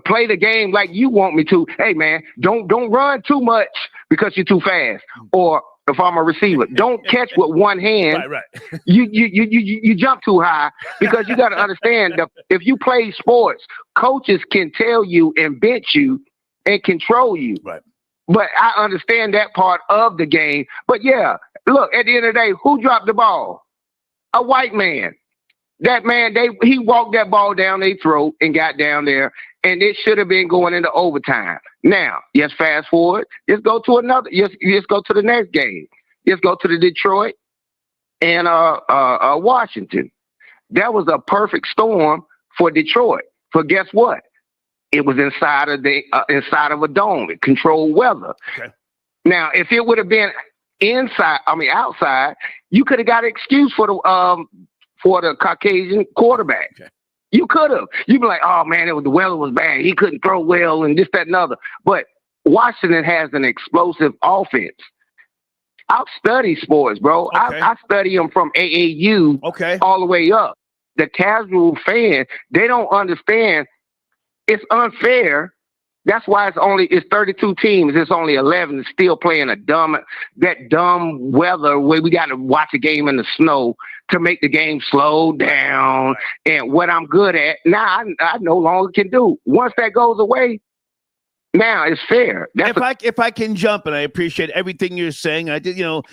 play the game like you want me to, hey man, don't run too much because you're too fast. Or if I'm a receiver, don't catch with one hand. Right. You jump too high, because you got to understand that if you play sports, coaches can tell you and bench you and control you. Right. But I understand that part of the game. But yeah, look, at the end of the day, who dropped the ball? A white man. That man, he walked that ball down their throat and got down there, and it should have been going into overtime. Now, just fast forward. Just go to the next game. Just go to the Detroit and Washington. That was a perfect storm for Detroit. For guess what? It was inside of a dome. It controlled weather. Okay. Now, if it would have been outside, you could have got an excuse for the Caucasian quarterback. Okay. You could have. You'd be like, oh man, the weather was bad. He couldn't throw well and this, that, and other. But Washington has an explosive offense. I'll study sports, bro. Okay. I study them from AAU all the way up. The casual fan, they don't understand. It's unfair. That's why it's 32 teams. It's only 11 still playing that dumb weather where we got to watch a game in the snow to make the game slow down. And what I'm good at now, I no longer can do. Once that goes away, now it's fair. If I can jump, and I appreciate everything you're saying, I did. You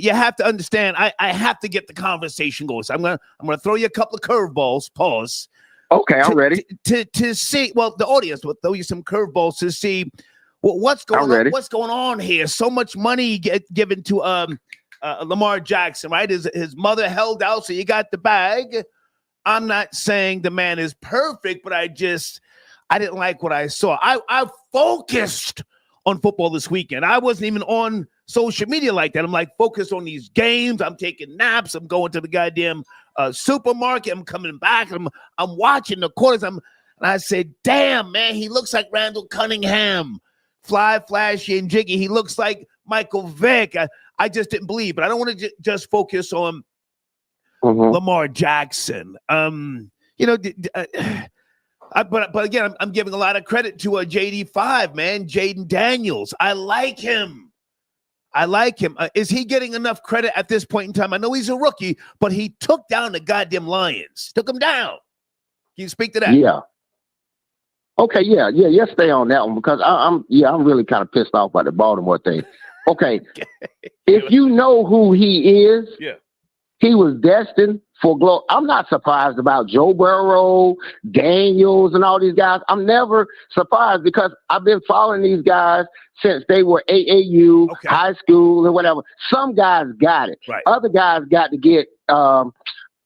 have to understand. I have to get the conversation going. So I'm gonna throw you a couple of curveballs. Pause. Okay, I'm ready to see. Well, the audience will throw you some curveballs to see what's going on. What's going on here? So much money given to Lamar Jackson, right? His mother held out, so you got the bag. I'm not saying the man is perfect, but I didn't like what I saw. I focused on football this weekend. I wasn't even on social media like that. I'm like focused on these games. I'm taking naps. I'm going to the goddamn supermarket. I'm coming back. I'm watching the quarters. And I said, damn, man, he looks like Randall Cunningham. Fly, flashy, and jiggy. He looks like Michael Vick. I just didn't believe. But I don't want to just focus on Lamar Jackson. But again, I'm giving a lot of credit to JD5, man, Jaden Daniels. I like him. Is he getting enough credit at this point in time? I know he's a rookie, but he took down the goddamn Lions. Took them down. Can you speak to that? Yeah. Okay, yeah. Stay on that one, because I'm really kind of pissed off by the Baltimore thing. Okay, if you know who he is, he was destined for glory. I'm not surprised about Joe Burrow, Daniels, and all these guys. I'm never surprised, because I've been following these guys since they were AAU, high school, and whatever. Some guys got it. Right. Other guys got to get,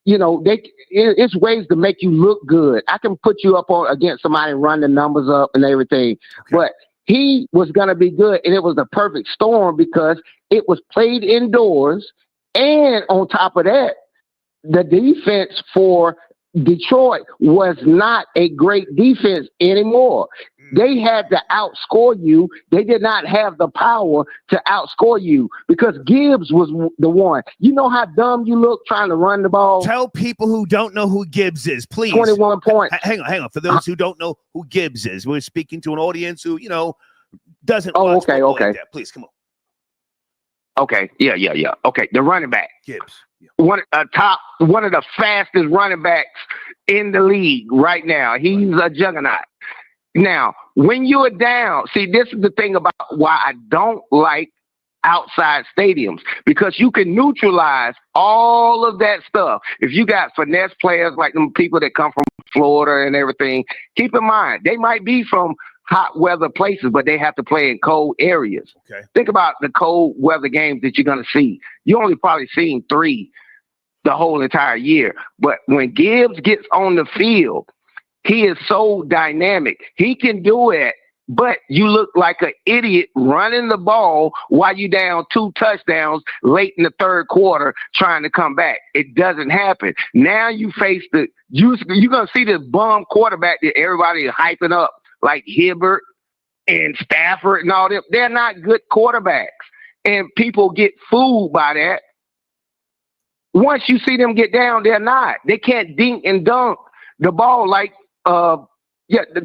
it's ways to make you look good. I can put you up against somebody and run the numbers up and everything. But he was going to be good, and it was the perfect storm because it was played indoors. And on top of that, the defense for Detroit was not a great defense anymore. They had to outscore you. They did not have the power to outscore you, because Gibbs was the one. You know how dumb you look trying to run the ball? Tell people who don't know who Gibbs is, please. 21 points. Hang on. For those who don't know who Gibbs is, we're speaking to an audience who, doesn't watch football like that. Please, come on. Okay, yeah. Okay, the running back. Gibbs. Yeah. One of the fastest running backs in the league right now. He's a juggernaut. Now, when you're down, see, this is the thing about why I don't like outside stadiums, because you can neutralize all of that stuff. If you got finesse players like them people that come from Florida and everything, keep in mind, they might be from hot weather places, but they have to play in cold areas. Okay. Think about the cold weather games that you're going to see. You only probably seen 3 the whole entire year. But when Gibbs gets on the field, he is so dynamic. He can do it, but you look like an idiot running the ball while you down 2 touchdowns late in the third quarter trying to come back. It doesn't happen. Now you face you're going to see this bum quarterback that everybody is hyping up, like Hibbert and Stafford and all them. They're not good quarterbacks. And people get fooled by that. once you see them get down, they're not. They can't dink and dunk the ball like the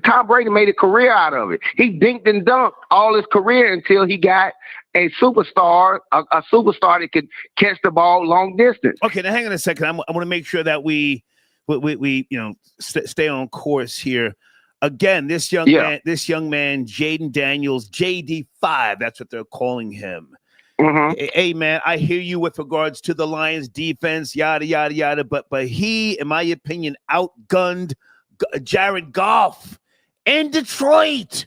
Tom Brady made a career out of it. He dinked and dunked all his career until he got a superstar that could catch the ball long distance. Okay, now hang on a second. I want to make sure that we stay on course here. Again, this young man, Jaden Daniels, JD5, that's what they're calling him. Mm-hmm. Hey, man, I hear you with regards to the Lions defense, yada, yada, yada. But he, in my opinion, outgunned Jared Goff in Detroit.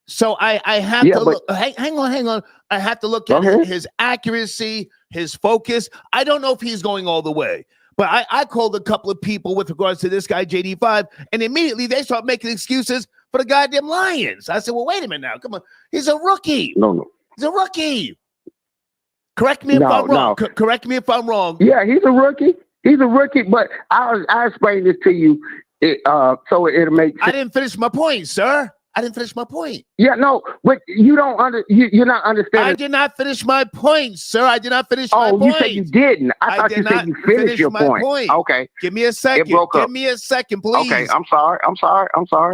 So I have to look. Hang on. I have to look at his accuracy, his focus. I don't know if he's going all the way. But I called a couple of people with regards to this guy, JD5, and immediately they start making excuses for the goddamn Lions. I said, well, wait a minute now. Come on. He's a rookie. No. He's a rookie. Correct me if I'm wrong. Correct me if I'm wrong. Yeah, he's a rookie. But I'll explain this to you so it'll make sense. I didn't finish my point, sir. Yeah, no, but you're not understanding. I did not finish my point, sir. I did not finish my point. Oh, you said you didn't. I thought you said you finished your point. Okay. Give me a second. Give me a second, please. Okay, I'm sorry.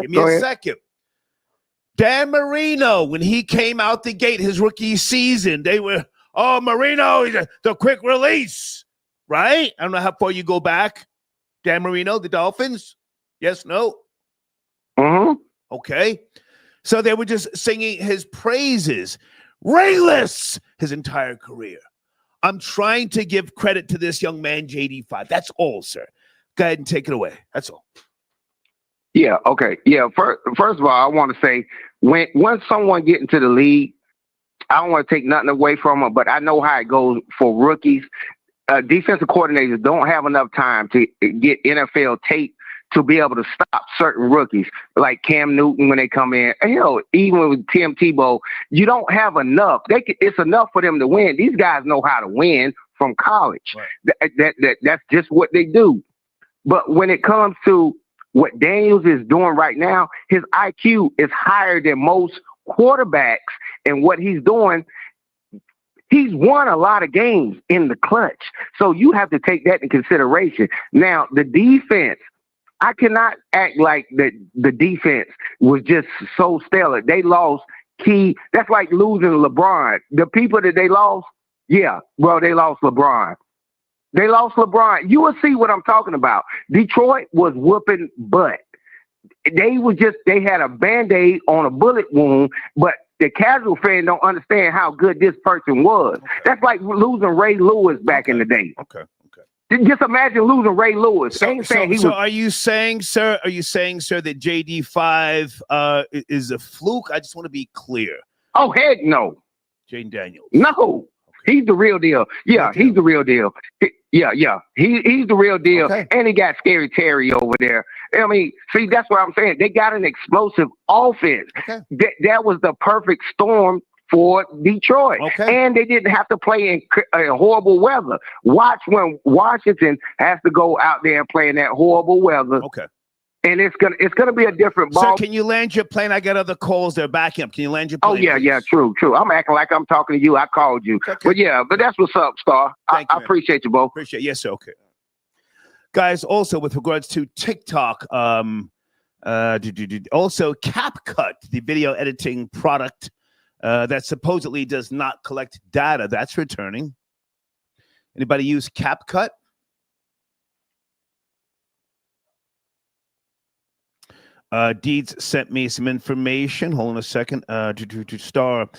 Give me a second. Dan Marino, when he came out the gate his rookie season, they were, Marino, he's the quick release, right? I don't know how far you go back. Dan Marino, the Dolphins? Yes, no? Mm-hmm. Okay. So they were just singing his praises, ringless, his entire career. I'm trying to give credit to this young man, JD5. That's all, sir. Go ahead and take it away. That's all. Yeah, okay. Yeah, first of all, I want to say, once someone get into the league, I don't want to take nothing away from them, but I know how it goes for rookies. Defensive coordinators don't have enough time to get NFL tape to be able to stop certain rookies like Cam Newton when they come in. Hell, even with Tim Tebow, you don't have enough. It's enough for them to win. These guys know how to win from college. Right. That's just what they do. But when it comes to what Daniels is doing right now, his IQ is higher than most quarterbacks, and what he's doing, he's won a lot of games in the clutch. So you have to take that in consideration. Now, the defense, I cannot act like the defense was just so stellar. They lost key. That's like losing LeBron. The people that they lost, they lost LeBron. You will see what I'm talking about. Detroit was whooping butt. They had a Band-Aid on a bullet wound, but the casual fan don't understand how good this person was. Okay. That's like losing Ray Lewis back in the day. Okay. Just imagine losing Ray Lewis. So are you saying, sir, that JD5 is a fluke? I just want to be clear. Oh, heck no. Jaden Daniels. No. Okay. He's the real deal. Yeah, he's the real deal. He's the real deal. Okay. And he got Scary Terry over there. I mean, see, that's what I'm saying. They got an explosive offense. Okay. That was the perfect storm for Detroit. Okay. And they didn't have to play in horrible weather. Watch when Washington has to go out there and play in that horrible weather. Okay. And it's gonna be a different ball. Sir, can you land your plane? I got other calls. They're backing up. Can you land your plane? Oh, yeah, true. I'm acting like I'm talking to you. I called you. Okay. But that's what's up, Star. I appreciate you, Bo. Appreciate it. Yes, sir. Okay. Guys, also with regards to TikTok, also CapCut, the video editing product that supposedly does not collect data, that's returning. Anybody use CapCut? Deeds sent me some information. Hold on a second. To Star,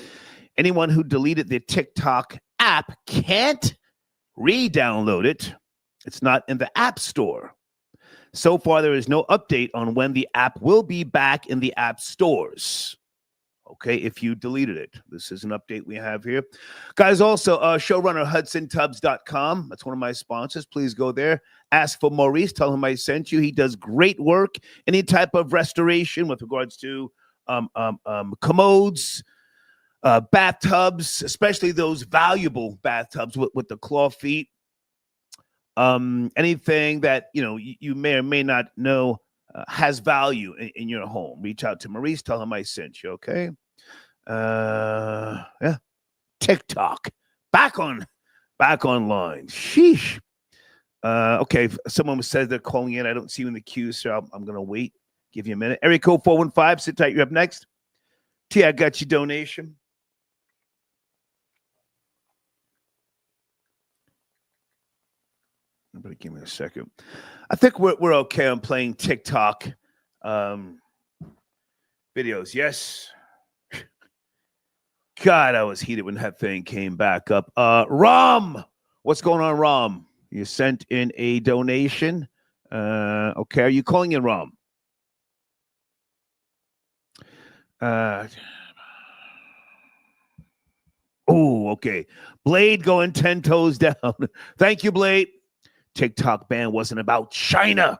anyone who deleted the TikTok app can't re-download it. It's not in the App Store. So far, there is no update on when the app will be back in the app stores. Okay, if you deleted it. This is an update we have here. Guys, also, showrunner HudsonTubs.com. That's one of my sponsors. Please go there. Ask for Maurice. Tell him I sent you. He does great work. Any type of restoration with regards to commodes, bathtubs, especially those valuable bathtubs with the claw feet. Anything that, you may or may not know has value in your home. Reach out to Maurice. Tell him I sent you, okay? TikTok. Back on Back online. Sheesh. Okay, someone said they're calling in. I don't see you in the queue, so I'm going to wait. Give you a minute. Area code 415. Sit tight. You're up next. T, I got your donation. Everybody give me a second. I think we're okay on playing TikTok videos. Yes. God, I was heated when that thing came back up. Rom, what's going on, Rom? You sent in a donation. Okay, are you calling in, Rom? Oh, okay. Blade going 10 toes down. Thank you, Blade. TikTok ban wasn't about China.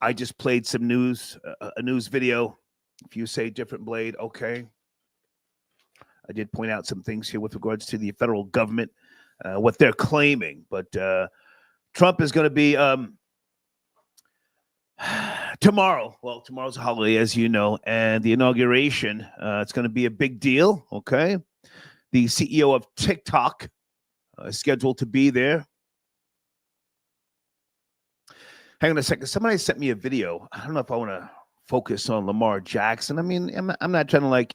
I just played some news, a news video. If you say different, Blade, okay. I did point out some things here with regards to the federal government, what they're claiming. But Trump is going to be tomorrow. Well, tomorrow's a holiday, as you know, and the inauguration, it's going to be a big deal, okay? The CEO of TikTok is scheduled to be there. Hang on a second. Somebody sent me a video. I don't know if I want to focus on Lamar Jackson. I mean, I'm not trying to like.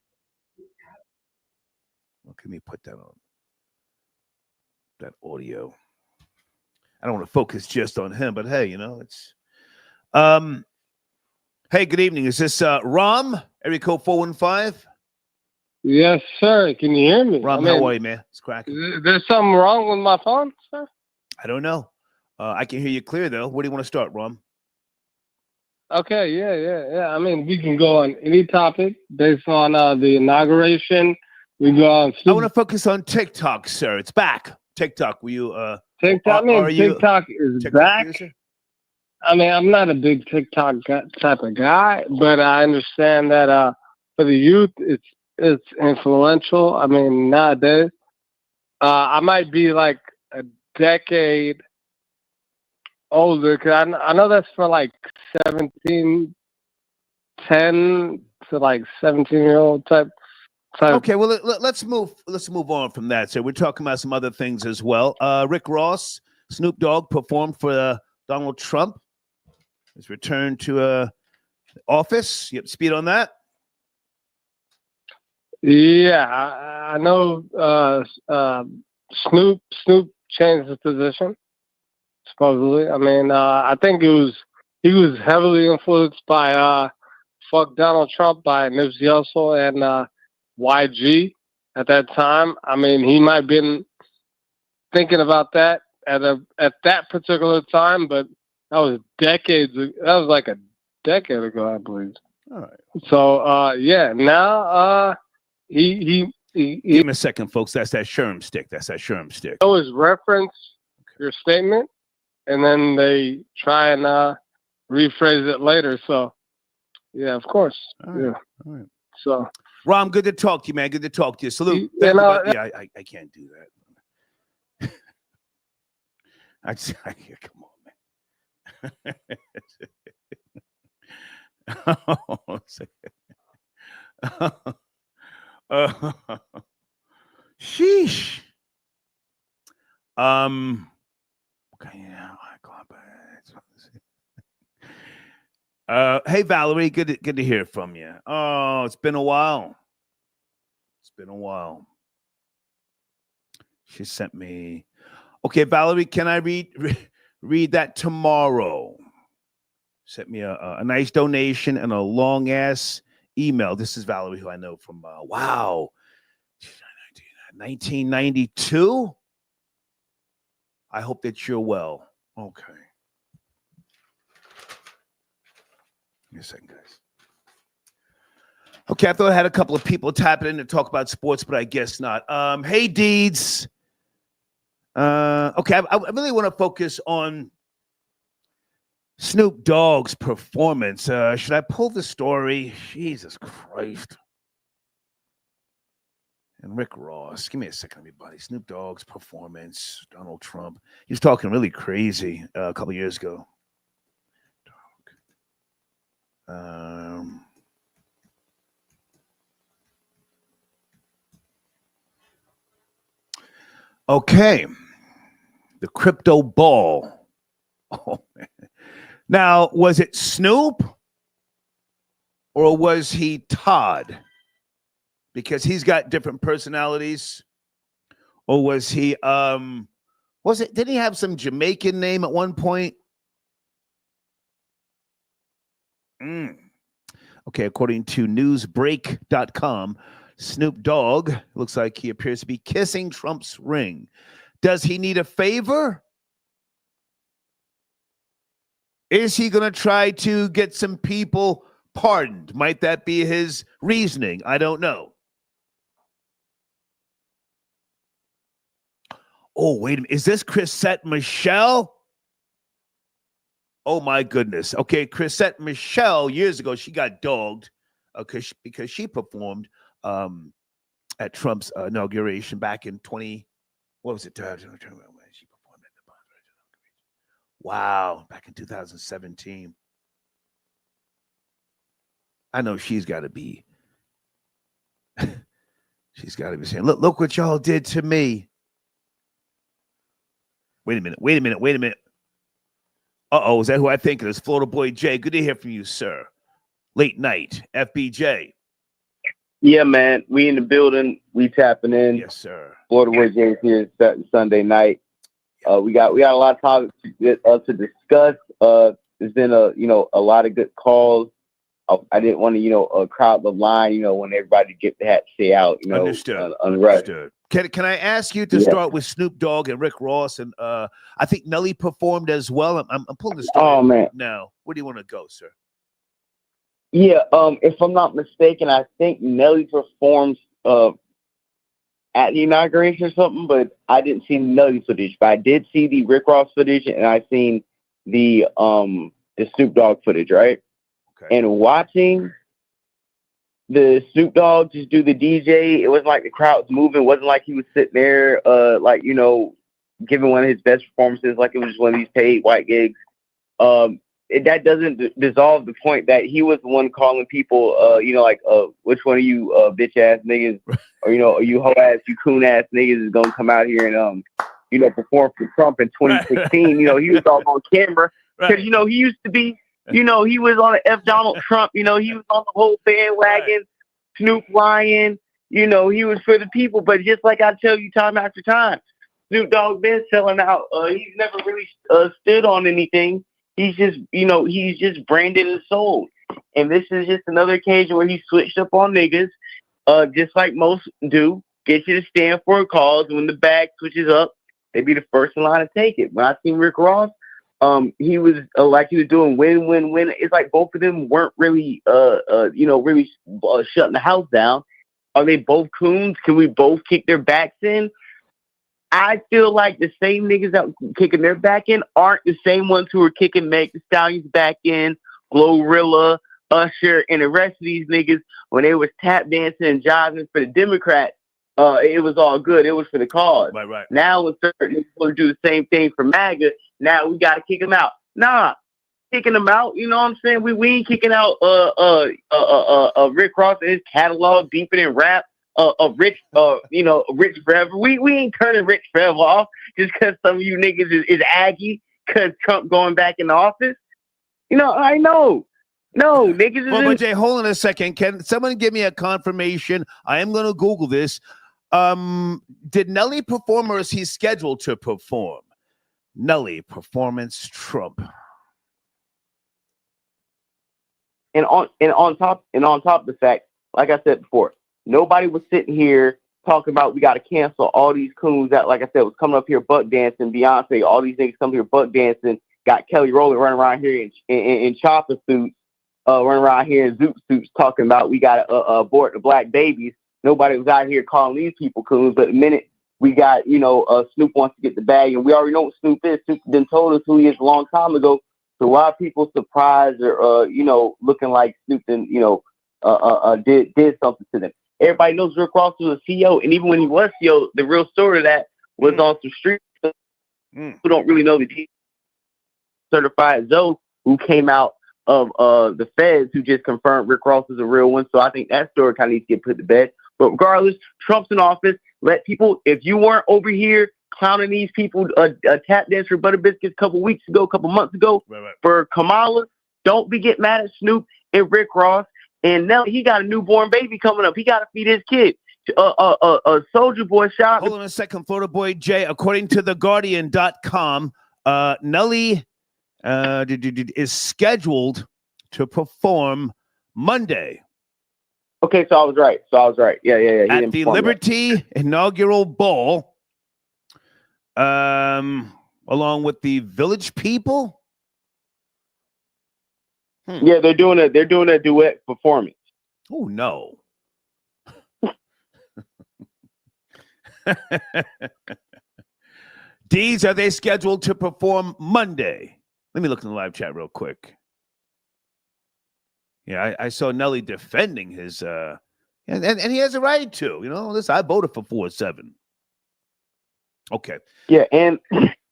Well, let me put that on. That audio. I don't want to focus just on him, but hey, you know, it's. Hey, good evening. Is this Rom? Area code 415? Yes, sir. Can you hear me? Rom, how are you, man? It's cracking. Is there something wrong with my phone, sir? I don't know. I can hear you clear, though. Where do you want to start, Rom? Okay, yeah. I mean, we can go on any topic based on the inauguration. We go on. I want to focus on TikTok, sir. It's back. TikTok. Will you? TikTok. TikTok is TikTok back. User? I mean, I'm not a big TikTok type of guy, but I understand that for the youth, it's influential. I mean, nowadays, I might be like a decade older because I know that's for like 10 to like 17-year-old type. Okay, well let's move on from that. So we're talking about some other things as well. Rick Ross, Snoop Dogg performed for Donald Trump. His return to office. You up to speed on that? Yeah, I know. Snoop changed his position. Supposedly, I mean, I think he was heavily influenced by "Fuck Donald Trump" by Nipsey Hussle and YG at that time. I mean, he might have been thinking about that at that particular time, but that was decades. That was like a decade ago, I believe. All right. So yeah, now he give me a second, folks. That's that Sherm stick. Always reference your statement, and then they try and rephrase it later. So yeah, of course. All right. Yeah. All right. So Rom, good to talk to you, man. Good to talk to you. Salute. Yeah, I can't do that. Come on, man. Sheesh. Okay, yeah. Hey Valerie, good to hear from you. Oh, it's been a while. She sent me. Okay, Valerie, can I read that tomorrow? Sent me a nice donation and a long ass email. This is Valerie, who I know from 1992. I hope that you're well. Okay. Give me a second, guys. Okay, I thought I had a couple of people tapping in to talk about sports, but I guess not. Hey, Deeds. Okay, I really want to focus on Snoop Dogg's performance. Should I pull the story? Jesus Christ. And Rick Ross. Give me a second, everybody. Snoop Dogg's performance. Donald Trump. He was talking really crazy a couple years ago. Okay. The crypto ball. Oh, man. Now, was it Snoop or was he Todd? Because he's got different personalities. Or was he did he have some Jamaican name at one point? Okay, according to newsbreak.com, Snoop Dogg looks like he appears to be kissing Trump's ring. Does he need a favor? Is he going to try to get some people pardoned? Might that be his reasoning? I don't know. Oh, wait a minute. Is this Chrisette Michelle? Oh, my goodness. Okay, Chrisette Michelle, years ago, she got dogged because she performed at Trump's inauguration back in 20, what was it? She performed at the wow, back in 2017. I know she's got to be saying, look what y'all did to me. Wait a minute. Uh-oh, is that who I think it is? Florida Boy Jay. Good to hear from you, sir. Late night, FBJ. Yeah, man. We in the building. We tapping in. Yes, sir. Florida Boy Jay here Sunday night. We got a lot of topics to discuss. There's been a lot of good calls. I didn't want to crowd the line. When everybody get that say out. Understood. Understood. Can I ask you to start with Snoop Dogg and Rick Ross, and I think Nelly performed as well. I'm pulling the story now. Where do you want to go, sir? Yeah, if I'm not mistaken, I think Nelly performed at the inauguration or something, but I didn't see Nelly footage. But I did see the Rick Ross footage, and I seen the Snoop Dogg footage, right? Okay. And watching the Snoop Dogg just do the DJ, it wasn't like the crowd's moving. It wasn't like he was sitting there, giving one of his best performances, like it was just one of these paid white gigs. That doesn't dissolve the point that he was the one calling people, which one of you bitch ass niggas, or you hoe ass, you coon ass niggas is gonna come out here and perform for Trump in 2016. He was all on camera because he used to be. He was on the F Donald Trump. He was on the whole bandwagon. Right. Snoop lying. He was for the people. But just like I tell you time after time, Snoop Dogg been selling out. He's never really stood on anything. He's just, he's just branded and sold. And this is just another occasion where he switched up on niggas, just like most do. Get you to stand for a cause. When the bag switches up, they be the first in line to take it. When I seen Rick Ross, he was like he was doing win. It's like both of them weren't really, really shutting the house down. Are they both coons? Can we both kick their backs in? I feel like the same niggas that were kicking their back in aren't the same ones who were kicking Meg Thee Stallion's back in, Glorilla, Usher, and the rest of these niggas when they was tap dancing and jiving for the Democrats. It was all good. It was for the cause. Right. Now when certain people do the same thing for MAGA, now we got to kick them out. Nah, kicking them out. You know what I'm saying? We ain't kicking out Rick Ross and his catalog, beeping and rap. Rich forever. We ain't turning Rich forever off just because some of you niggas is aggy because Trump going back in the office. I know. No, niggas is but Jay, hold on a second. Can someone give me a confirmation? I am going to Google this. Did Nelly perform or is he scheduled to perform? Nelly performance Trump. And on top of the fact, like I said before, nobody was sitting here talking about we got to cancel all these coons that, like I said, was coming up here buck dancing. Beyonce, all these niggas come here buck dancing. Got Kelly Rowland running around here in chopper suits, running around here in zoot suits, talking about we got to abort the black babies. Nobody was out here calling these people coons. But the minute we got, Snoop wants to get the bag, and we already know what Snoop is. Snoop done told us who he is a long time ago. So why are people surprised or, looking like Snoop and, did something to them? Everybody knows Rick Ross was a CEO, and even when he was CEO, the real story of that was on some street stuff. Who don't really know the details. Certified Zoe, who came out of the feds, who just confirmed Rick Ross is a real one. So I think that story kind of needs to get put to bed. But regardless, Trump's in office. Let people, if you weren't over here clowning these people, tap dance for Butter Biscuits a couple months ago, right. for Kamala, don't get mad at Snoop and Rick Ross. And now he got a newborn baby coming up. He got to feed his kid. Soldier Boy shot. Hold on a second, Florida Boy Jay. According to TheGuardian.com, Nelly is scheduled to perform Monday. Okay, so I was right. Yeah. At the Liberty inaugural ball, along with the Village People. Yeah, they're doing a duet performance. Oh no. Deez, are they scheduled to perform Monday? Let me look in the live chat real quick. Yeah, I saw Nelly defending his and he has a right to, listen, I voted for 4-7. Okay. Yeah, and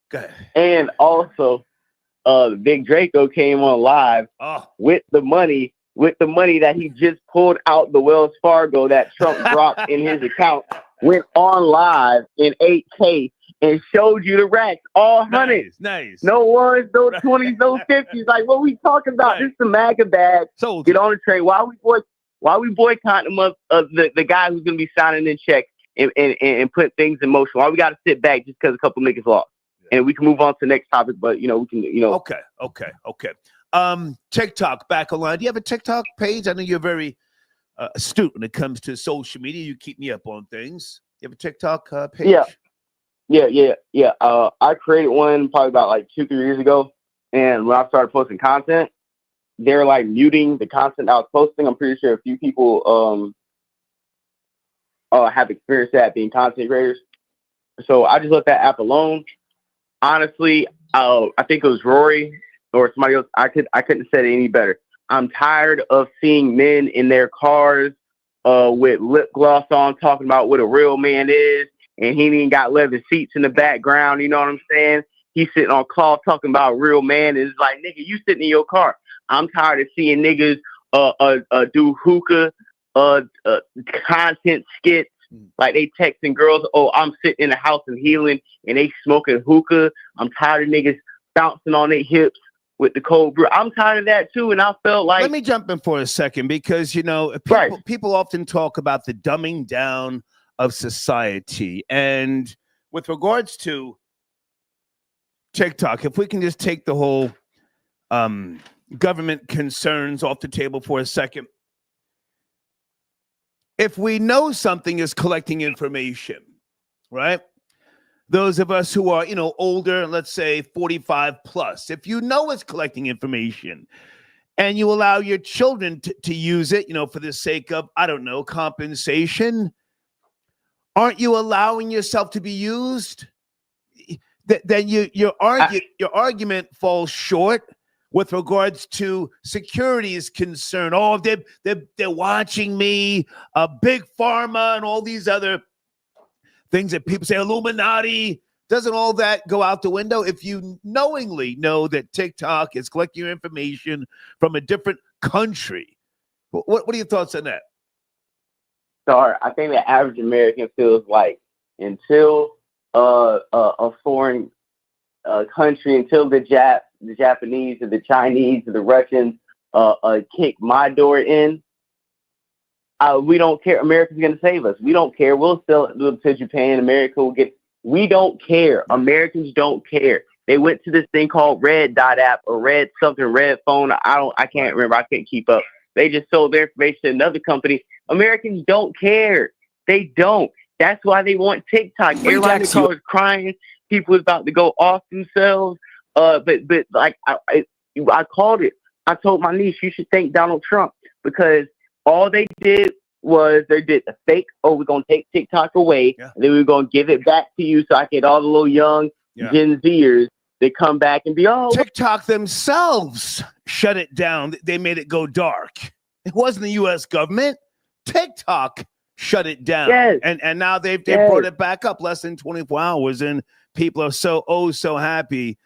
go ahead. And also Big Draco came on live with the money that he just pulled out the Wells Fargo that Trump dropped in his account, went on live in 8K and showed you the racks, all hundreds. Nice. No ones, no 20s, no 50s. Like, what we talking about? Right. This is the MAGA bag. Get on the train. Why we boycotting him up, the guy who's going to be signing in checks and put things in motion? Why we got to sit back just because a couple niggas lost? And we can move on to the next topic, but we can. Okay. TikTok back online. Do you have a TikTok page? I know you're very astute when it comes to social media. You keep me up on things. You have a TikTok page? Yeah. I created one probably about like 2-3 years ago, and when I started posting content, they're like muting the content I was posting. I'm pretty sure a few people have experienced that being content creators. So I just let that app alone. Honestly, I think it was Rory or somebody else. I couldn't have said it any better. I'm tired of seeing men in their cars with lip gloss on talking about what a real man is, and he ain't got leather seats in the background. You know what I'm saying? He's sitting on cloth talking about real man. It's like, nigga, you sitting in your car. I'm tired of seeing niggas do hookah content skits. Like they texting girls, I'm sitting in the house and healing, and they smoking hookah. I'm tired of niggas bouncing on their hips with the cold brew. I'm tired of that too, and I felt like... Let me jump in for a second, because, people often talk about the dumbing down of society. And with regards to TikTok, if we can just take the whole government concerns off the table for a second. If we know something is collecting information, right? Those of us who are, older, let's say 45 plus, if you know it's collecting information and you allow your children to use it, for the sake of, I don't know, compensation, aren't you allowing yourself to be used? Then your argument falls short with regards to security is concerned. Oh, they're watching me, Big Pharma and all these other things that people say, Illuminati. Doesn't all that go out the window if you knowingly know that TikTok is collecting your information from a different country? What are your thoughts on that? Sorry, I think the average American feels like until a foreign country, until the Japanese or the Chinese or the Russians kick my door in, we don't care. America's going to save us. We don't care. We'll sell it to Japan. America will get. We don't care. Americans don't care. They went to this thing called Red Dot app or Red something, Red Phone. I can't remember. I can't keep up. They just sold their information to another company. Americans don't care. They don't. That's why they want TikTok. Everybody in the car was crying. People was about to go off themselves. But like I called it. I told my niece, you should thank Donald Trump, because all they did was they did a fake, we're going to take TikTok away, and then we're going to give it back to you so I get all the little young Gen Zers that come back and be, TikTok themselves shut it down. They made it go dark. It wasn't the U.S. government. TikTok shut it down. Yes. And now they've brought it back up less than 24 hours, and people are so happy.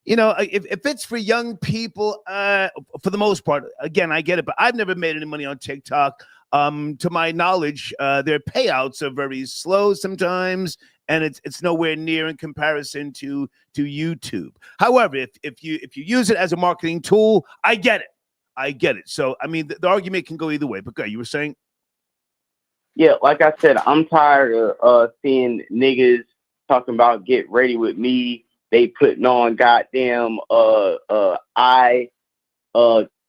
If it's for young people, for the most part, again, I get it, but I've never made any money on TikTok. To my knowledge, their payouts are very slow sometimes, and it's nowhere near in comparison to YouTube. However, if you use it as a marketing tool, I get it. So I mean, the argument can go either way. But go, you were saying? Yeah, like I said, I'm tired of seeing niggas talking about get ready with me. They putting on goddamn eye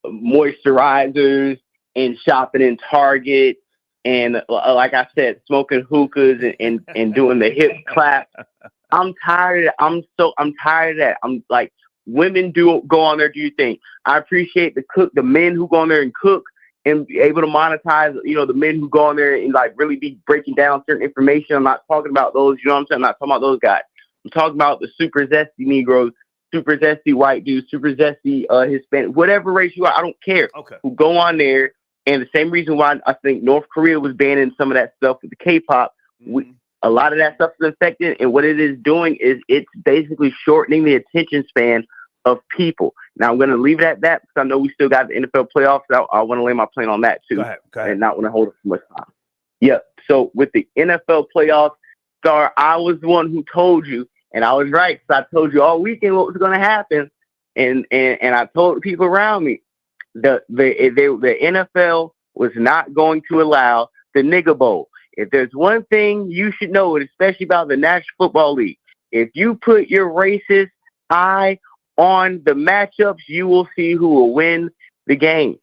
moisturizers and shopping in Target and like I said, smoking hookahs and doing the hip clap. I'm tired. I'm tired of that. I'm like, women do go on there. Do you think? I appreciate the men who go on there and cook and be able to monetize, the men who go on there and like really be breaking down certain information. I'm not talking about those, you know what I'm saying? I'm not talking about those guys. I'm talking about the super zesty Negroes, super zesty white dudes, super zesty Hispanic, whatever race you are, I don't care. Okay. Who go on there, and the same reason why I think North Korea was banning some of that stuff with the K-pop. A lot of that stuff is infected, and what it is doing is it's basically shortening the attention span of people. Now I'm going to leave it at that because I know we still got the NFL playoffs. So I want to lay my plane on that too, go ahead. And not want to hold it too much time. Yeah. So with the NFL playoffs, Star, I was the one who told you, and I was right because I told you all weekend what was going to happen, and I told the people around me the NFL was not going to allow the Nigga Bowl. If there's one thing you should know, especially about the National Football League, if you put your racist eye on the matchups, you will see who will win the game.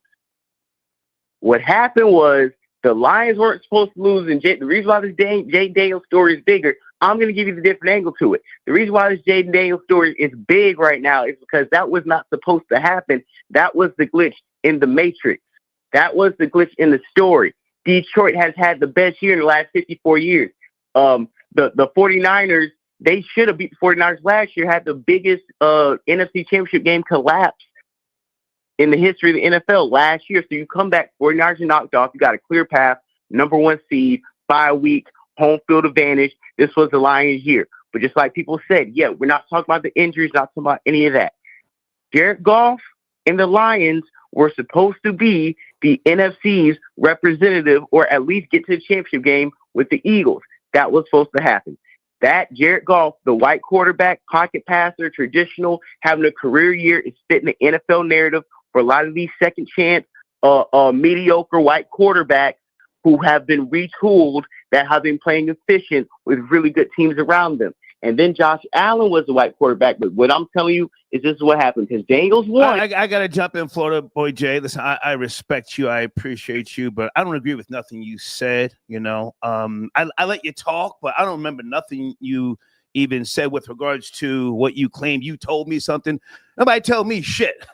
What happened was the Lions weren't supposed to lose, and the reason why this Jay Daniels story is bigger, I'm going to give you the different angle to it. The reason why this Jay Daniels story is big right now is because that was not supposed to happen. That was the glitch in the Matrix. That was the glitch in the story. Detroit has had the best year in the last 54 years. The 49ers, they should have beat the 49ers last year, had the biggest NFC Championship game collapse in the history of the NFL last year. So you come back, 49ers are knocked off. You got a clear path, number one seed, bye-week, home field advantage. This was the Lions' year. But just like people said, yeah, we're not talking about the injuries, not talking about any of that. Jared Goff and the Lions were supposed to be the NFC's representative, or at least get to the championship game with the Eagles. That was supposed to happen. That Jared Goff, the white quarterback, pocket passer, traditional, having a career year, is fitting the NFL narrative for a lot of these second chance, mediocre white quarterbacks who have been retooled, that have been playing efficient with really good teams around them. And then Josh Allen was the white quarterback. But what I'm telling you is this is what happened, because Daniels won. I got to jump in, Florida boy Jay. Listen, I respect you. I appreciate you, but I don't agree with nothing you said. I let you talk, but I don't remember nothing you even said with regards to what you claimed. You told me something. Nobody tell me shit.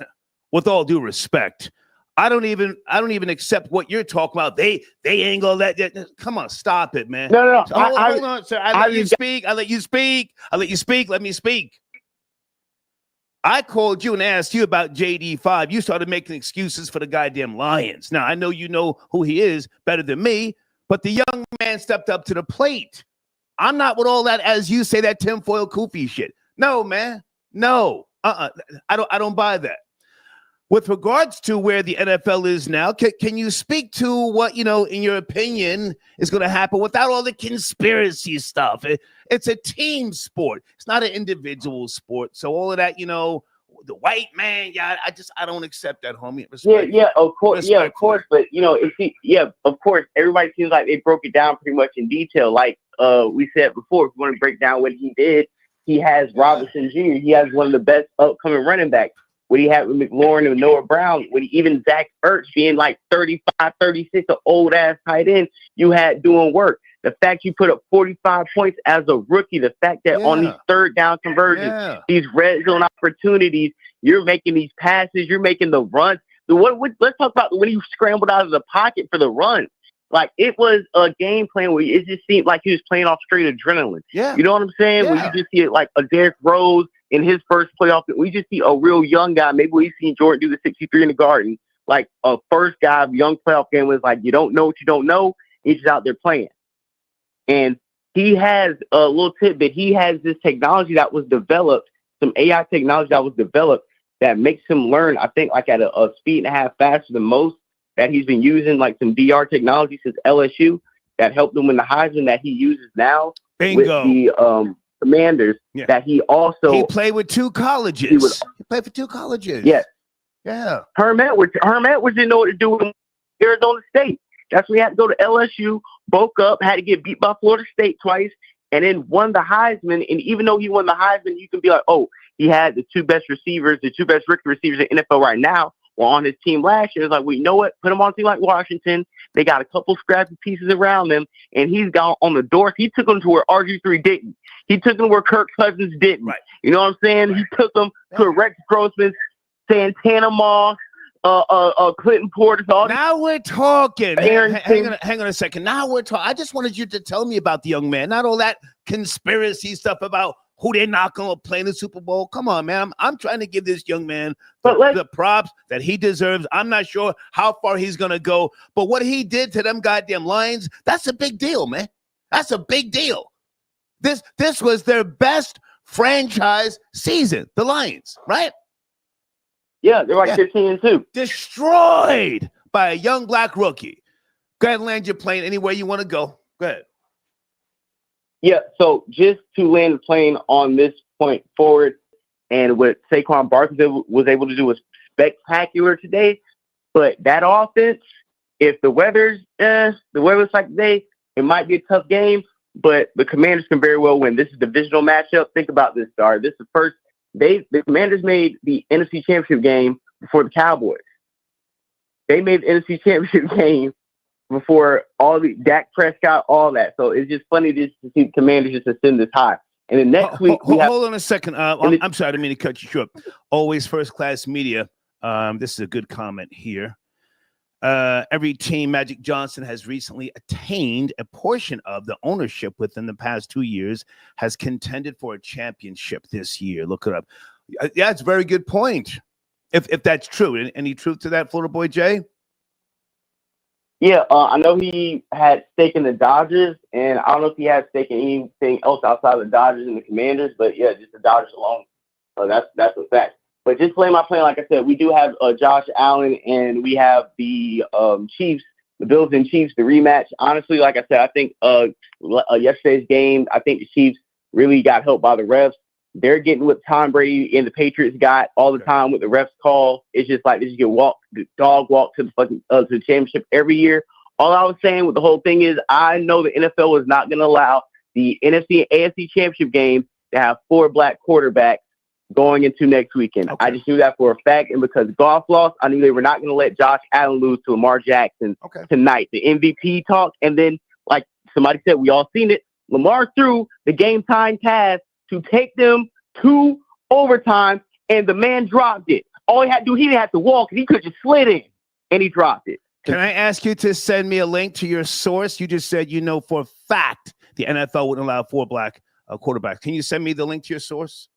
With all due respect, I don't even accept what you're talking about. They ain't gonna let that. Come on, stop it, man. No. Hold on, sir. I let you speak. Let me speak. I called you and asked you about JD5. You started making excuses for the goddamn Lions. Now, I know you know who he is better than me, but the young man stepped up to the plate. I'm not with all that, as you say, that tinfoil kufi shit. No, man. No. I don't buy that. With regards to where the NFL is now, can you speak to what, in your opinion, is going to happen without all the conspiracy stuff? It's a team sport. It's not an individual sport. So all of that, the white man, I don't accept that, homie. Yeah, of course. Yeah, of course. But, of course, everybody seems like they broke it down pretty much in detail. Like we said before, if you want to break down what he did, he has Robinson Jr. He has one of the best upcoming running backs. What he had with McLaurin and Noah Brown, even Zach Ertz being like 35, 36, an old-ass tight end, you had doing work. The fact you put up 45 points as a rookie, the fact that on these third down conversions, these red zone opportunities, you're making these passes, you're making the runs. Let's talk about when he scrambled out of the pocket for the run. Like, it was a game plan where it just seemed like he was playing off straight adrenaline. Yeah. You know what I'm saying? Yeah. When you just see it like a Derrick Rose in his first playoff, we just see a real young guy. Maybe we've seen Jordan do the 63 in the Garden. Like a first guy, young playoff game was like, you don't know what you don't know. He's just out there playing. And he has a little tidbit. He has this technology that was developed, some AI technology that was developed that makes him learn, I think, like at a speed and a half faster than most. that he's been using, like some VR technology since LSU that helped him win the Heisman that he uses now Bingo. with the Commanders. Yeah. That he also He played with 2 colleges. He played for 2 colleges. Yes. Yeah. Herm Edwards didn't know what to do with Arizona State. That's when he had to go to LSU, broke up, had to get beat by Florida State twice, and then won the Heisman. And even though he won the Heisman, you can be like, oh, he had the 2 best receivers, the 2 best rookie receivers in the NFL right now were on his team last year. It's like, well, you know what? Put him on a team like Washington. They got a couple scrappy pieces around them, and he's gone on the door. He took them to where RG3 didn't. He took them where Kirk Cousins didn't. Right. You know what I'm saying? Right. He took them to Rex Grossman, Santana Moss, Clinton Portis. Now we're talking. Hang on a second. Now we're talking. I just wanted you to tell me about the young man, not all that conspiracy stuff about who they're not going to play in the Super Bowl. Come on, man. I'm trying to give this young man the props that he deserves. I'm not sure how far he's going to go, but what he did to them goddamn Lions, that's a big deal, man. That's a big deal. This was their best franchise season, the Lions, right? Yeah, they're like 15-2. Destroyed by a young black rookie. Go ahead and land your plane anywhere you want to go. Go ahead. Yeah, so just to land the plane on this point forward, and what Saquon Barkley was able to do was spectacular today. But that offense, if the weather's like today, it might be a tough game, but the Commanders can very well win. This is a divisional matchup. Think about this, Star. This is the first. The Commanders made the NFC Championship game before the Cowboys. They made the NFC Championship game before all the Dak Prescott, all that. So it's just funny to see the Commanders just ascend this high. And then next week, hold on a second. I'm sorry, I didn't mean to cut you short. Always first class media. This is a good comment here. Every team Magic Johnson has recently attained a portion of the ownership within the past 2 years has contended for a championship this year. Look it up. Yeah, it's a very good point. If that's true. Any truth to that, Florida Boy Jay? Yeah, I know he had stake in the Dodgers, and I don't know if he had stake in anything else outside of the Dodgers and the Commanders, but yeah, just the Dodgers alone. So that's a fact. But just playing my plan, like I said, we do have Josh Allen, and we have the Chiefs, the Bills and Chiefs, the rematch. Honestly, like I said, I think yesterday's game, I think the Chiefs really got helped by the refs. They're getting what Tom Brady and the Patriots got all the time with the refs call. It's just like they just get dog walk to the fucking to the championship every year. All I was saying with the whole thing is I know the NFL is not going to allow the NFC and AFC championship game to have 4 black quarterbacks going into next weekend. Okay. I just knew that for a fact, and because Goff lost, I knew they were not going to let Josh Allen lose to Lamar Jackson tonight. The MVP talk, and then like somebody said, we all seen it. Lamar threw the game-time pass to take them to overtime, and the man dropped it. All he had to do, he didn't have to walk, and he could just slid in, and he dropped it. Can I ask you to send me a link to your source? You just said you know for a fact the NFL wouldn't allow 4 black quarterbacks. Can you send me the link to your source?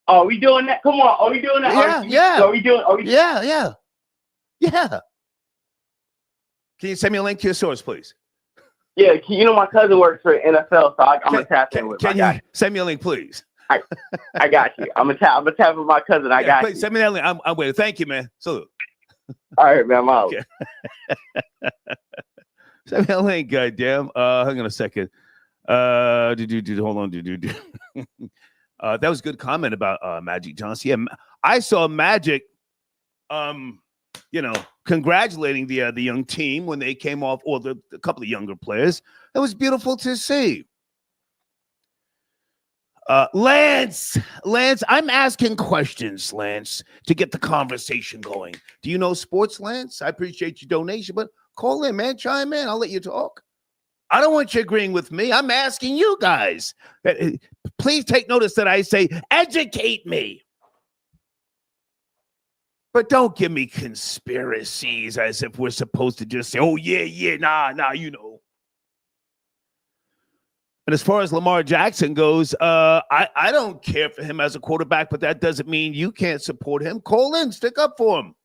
Oh, we doing that? Come on. Are we doing that? Yeah. Can you send me a link to your source, please? Yeah, you know my cousin works for NFL, so I'm gonna tap in with my guy. Send me a link, please? I got you. I'm gonna tap with my cousin. I got you. Send me that link. I'm waiting. Thank you, man. Salute. All right, man. I'm out. Okay. Send me a link, goddamn. Hang on a second. Hold on. That was a good comment about Magic Johnson. Yeah, I saw Magic, congratulating the young team when they came off, or the couple of younger players. It was beautiful to see. Lance, I'm asking questions, Lance, to get the conversation going. Do you know sports, Lance? I appreciate your donation, but call in, man. Chime in. I'll let you talk. I don't want you agreeing with me. I'm asking you guys. Please take notice that I say, educate me. But don't give me conspiracies as if we're supposed to just say, oh, yeah, nah, you know. And as far as Lamar Jackson goes, I don't care for him as a quarterback, but that doesn't mean you can't support him. Call in, stick up for him.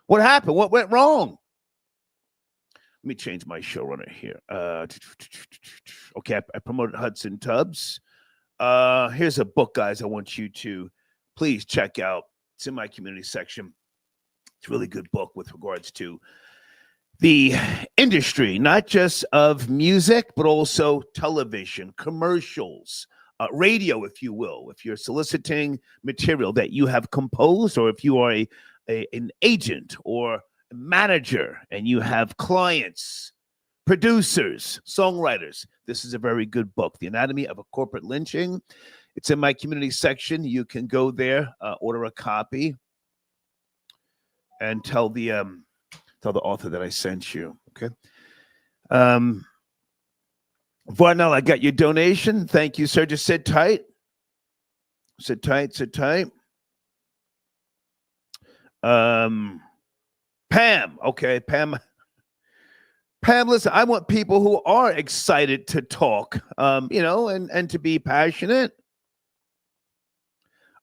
What happened? What went wrong? Let me change my showrunner here. Okay, I promoted Hudson Tubbs. Here's a book, guys, I want you to please check out. It's in my community section. It's a really good book with regards to the industry, not just of music, but also television, commercials, radio, if you will. If you're soliciting material that you have composed, or if you are an agent or a manager and you have clients, producers, songwriters, this is a very good book, The Anatomy of a Corporate Lynching. It's in my community section. You can go there, order a copy, and tell the author that I sent you. Okay. Varnell, I got your donation. Thank you, sir. Just sit tight. Sit tight. Sit tight. Pam. Okay, Pam. Pam, listen, I want people who are excited to talk, and to be passionate.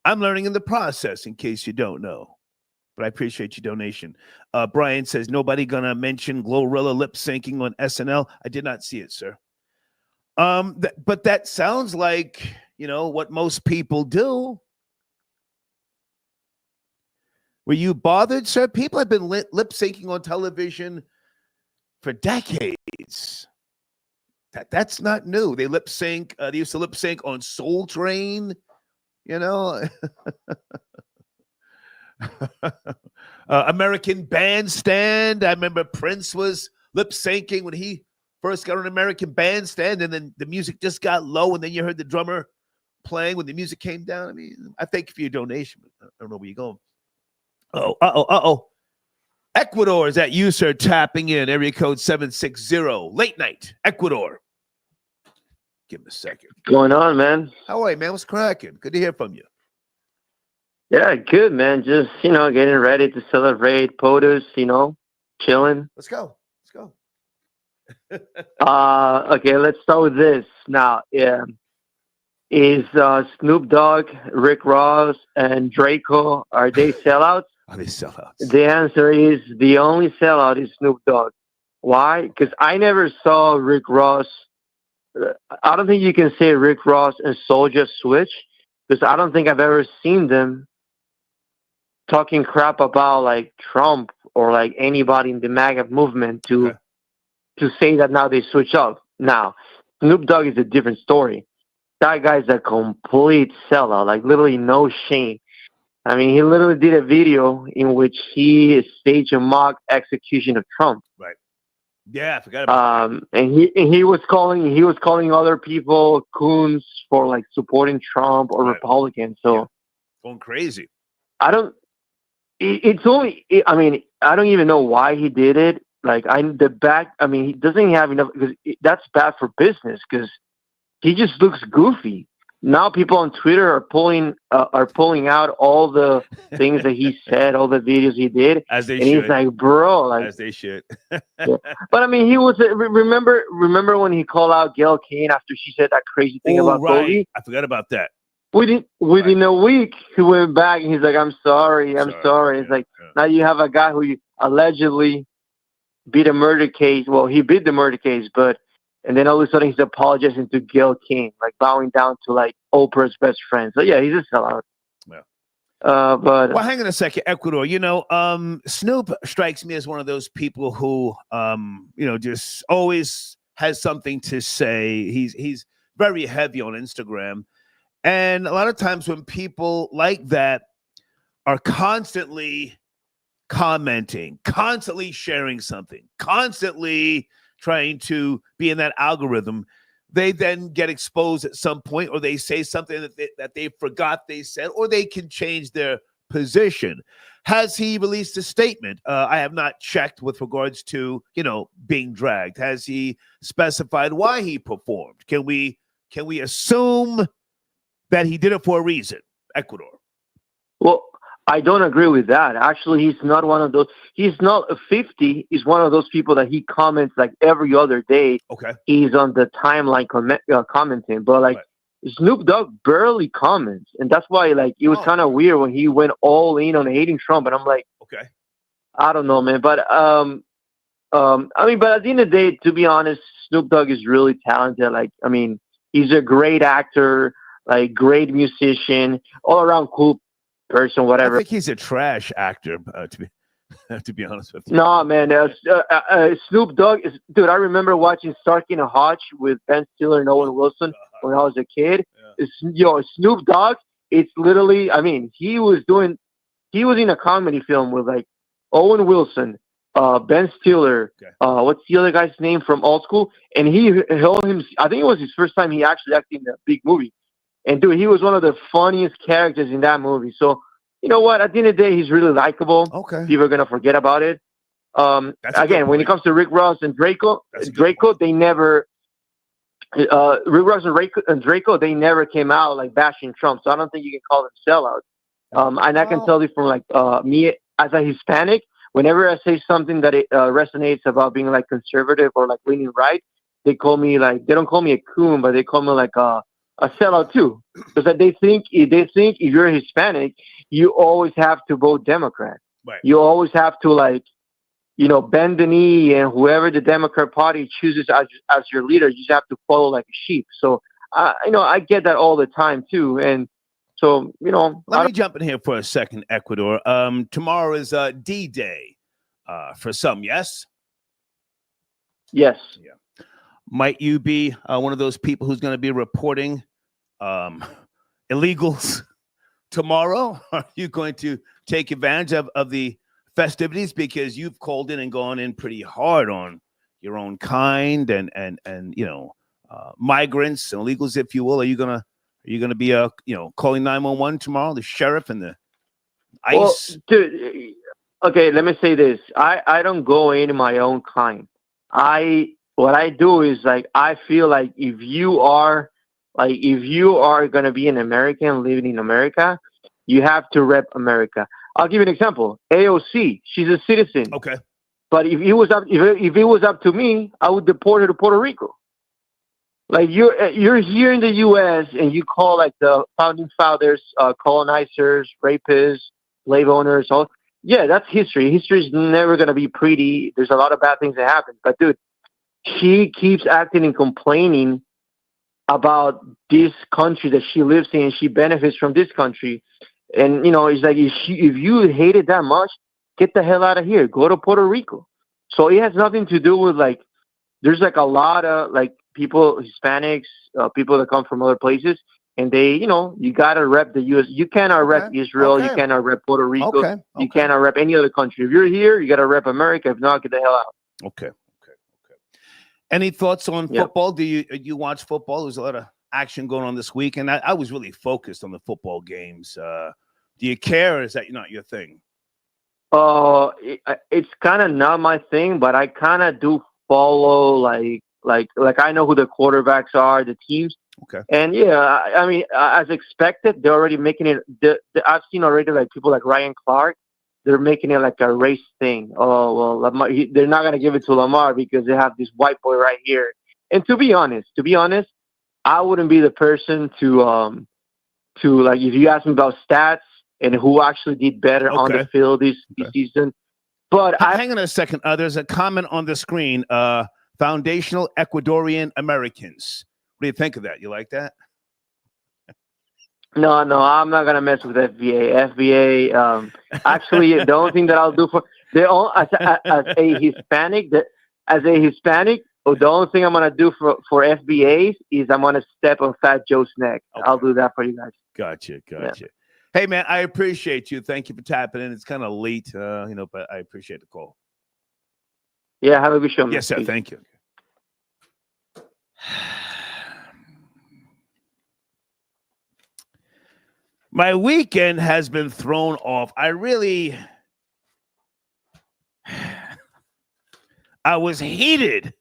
I'm learning in the process, in case you don't know. But I appreciate your donation. Brian says, nobody gonna mention Glorilla lip syncing on SNL. I did not see it, sir. But that sounds like, what most people do. Were you bothered, sir? People have been lip syncing on television for decades. That's not new. They lip sync. They used to lip sync on Soul Train, American Bandstand. I remember Prince was lip syncing when he first got on American Bandstand, and then the music just got low, and then you heard the drummer playing when the music came down. I mean, I thank you for your donation. I don't know where you're going. Ecuador, is that you, sir? Tapping in, area code 760, late night, Ecuador. Give him a second. What's going on, man? How are you, man? What's cracking? Good to hear from you. Yeah, good, man. Just, getting ready to celebrate POTUS, chilling. Let's go. Okay, let's start with this. Now, is Snoop Dogg, Rick Ross, and Draco, are they sellouts? Are they sellouts? The answer is the only sellout is Snoop Dogg. Why? Because I never saw Rick Ross. I don't think you can say Rick Ross and Soulja switch, because I don't think I've ever seen them talking crap about like Trump or like anybody in the MAGA movement to say that now they switch up. Now, Snoop Dogg is a different story. That guy's a complete sellout, like literally no shame. I mean, he literally did a video in which he staged a mock execution of Trump. Right. Yeah, I forgot about that. And he was calling other people coons for like supporting Trump or Republicans. So going crazy. I don't even know why he did it. Like he doesn't have enough, because that's bad for business, because he just looks goofy. Now people on Twitter are pulling out all the things that he said, all the videos he did, as they and should. He's like, bro, like as they should. Yeah. But I mean, he was remember when he called out Gail Kane after she said that crazy thing about Kobe? I forgot about that. Within a week, he went back and he's like, I'm sorry. It's like, now you have a guy who allegedly beat a murder case. Well, he beat the murder case, and then all of a sudden he's apologizing to Gail King, like bowing down to like Oprah's best friend. So yeah, he's a sellout. Yeah. Well, hang on a second, Ecuador. Snoop strikes me as one of those people who, just always has something to say. He's very heavy on Instagram, and a lot of times when people like that are constantly commenting, constantly sharing something, constantly trying to be in that algorithm, they then get exposed at some point, or they say something that they forgot they said, or they can change their position. Has he released a statement? I have not checked with regards to, being dragged. Has he specified why he performed? Can we assume that he did it for a reason? Ecuador. Well, I don't agree with that. Actually, he's not one of those. He's not a 50. He's one of those people that he comments like every other day. Okay. He's on the timeline commenting. But like Snoop Dogg barely comments. And that's why like it was kind of weird when he went all in on hating Trump. And I'm like, okay, I don't know, man. But but at the end of the day, to be honest, Snoop Dogg is really talented. Like, I mean, he's a great actor, like great musician, all around cool person, whatever. I think he's a trash actor. To be to be honest with you. No, man. Snoop Dogg is, dude. I remember watching Starkey and Hutch with Ben Stiller and Owen Wilson when I was a kid. Snoop Dogg. It's literally. I mean, he was in a comedy film with like Owen Wilson, Ben Stiller. Okay. What's the other guy's name from Old School? And he held him. I think it was his first time he actually acted in a big movie. And dude, he was one of the funniest characters in that movie. So you know what? At the end of the day, he's really likable. Okay. People are gonna forget about it. Again, when it comes to Rick Ross and Draco, they never. Rick Ross and Draco, they never came out like bashing Trump. So I don't think you can call them sellouts. And I can tell you from like me as a Hispanic, whenever I say something that it resonates about being like conservative or like leaning right, they call me like, they don't call me a coon, but they call me like a sellout too, because they think if you're Hispanic, you always have to vote Democrat. Right. You always have to like, bend the knee, and whoever the Democrat Party chooses as your leader, you just have to follow like a sheep. So I get that all the time too, and so Let me jump in here for a second, Ecuador. Tomorrow is D-Day for some, yes. Yes. Yeah. Might you be one of those people who's going to be reporting illegals tomorrow? Are you going to take advantage of the festivities, because you've called in and gone in pretty hard on your own kind and migrants and illegals, if you will? Are you gonna be calling 911 tomorrow, the sheriff and the ICE? Well, dude, okay, let me say this. I don't go in my own kind. What I do is like, I feel like if you are going to be an American living in America, you have to rep America. I'll give you an example. AOC, she's a citizen. Okay. But if it was up to me, I would deport her to Puerto Rico. Like you're here in the U.S. and you call like the founding fathers, colonizers, rapists, slave owners. That's history. History is never going to be pretty. There's a lot of bad things that happen. But dude, she keeps acting and complaining about this country that she lives in. She benefits from this country. And, it's like, if you hate it that much, get the hell out of here. Go to Puerto Rico. So it has nothing to do with, like, there's, like, a lot of, like, people, Hispanics, people that come from other places, and they, you got to rep the U.S. You cannot rep Israel. Okay. You cannot rep Puerto Rico. Okay. You cannot rep any other country. If you're here, you got to rep America. If not, get the hell out. Okay. Any thoughts on football? Do you watch football? There's a lot of action going on this week, and I was really focused on the football games. Do you care, or is that not your thing? It's kind of not my thing, but I kind of do follow like I know who the quarterbacks are, the teams. Okay. And I mean, as expected, they're already making it. I've seen already like people like Ryan Clark. They're making it like a race thing. Oh well, Lamar, they're not gonna give it to Lamar because they have this white boy right here. And to be honest, I wouldn't be the person to like, if you ask me about stats and who actually did better on the field this season. But hang on a second. There's a comment on the screen. Foundational Ecuadorian Americans. What do you think of that? You like that? No, I'm not gonna mess with FBA. FBA. Actually, the only thing that I'll do as a Hispanic, the only thing I'm gonna do for FBAs is I'm gonna step on Fat Joe's neck. Okay. I'll do that for you guys. Gotcha. Yeah. Hey man, I appreciate you. Thank you for tapping in. It's kind of late, but I appreciate the call. Yeah, have a good show, man. Yes, sir. Thank you. My weekend has been thrown off. I was heated.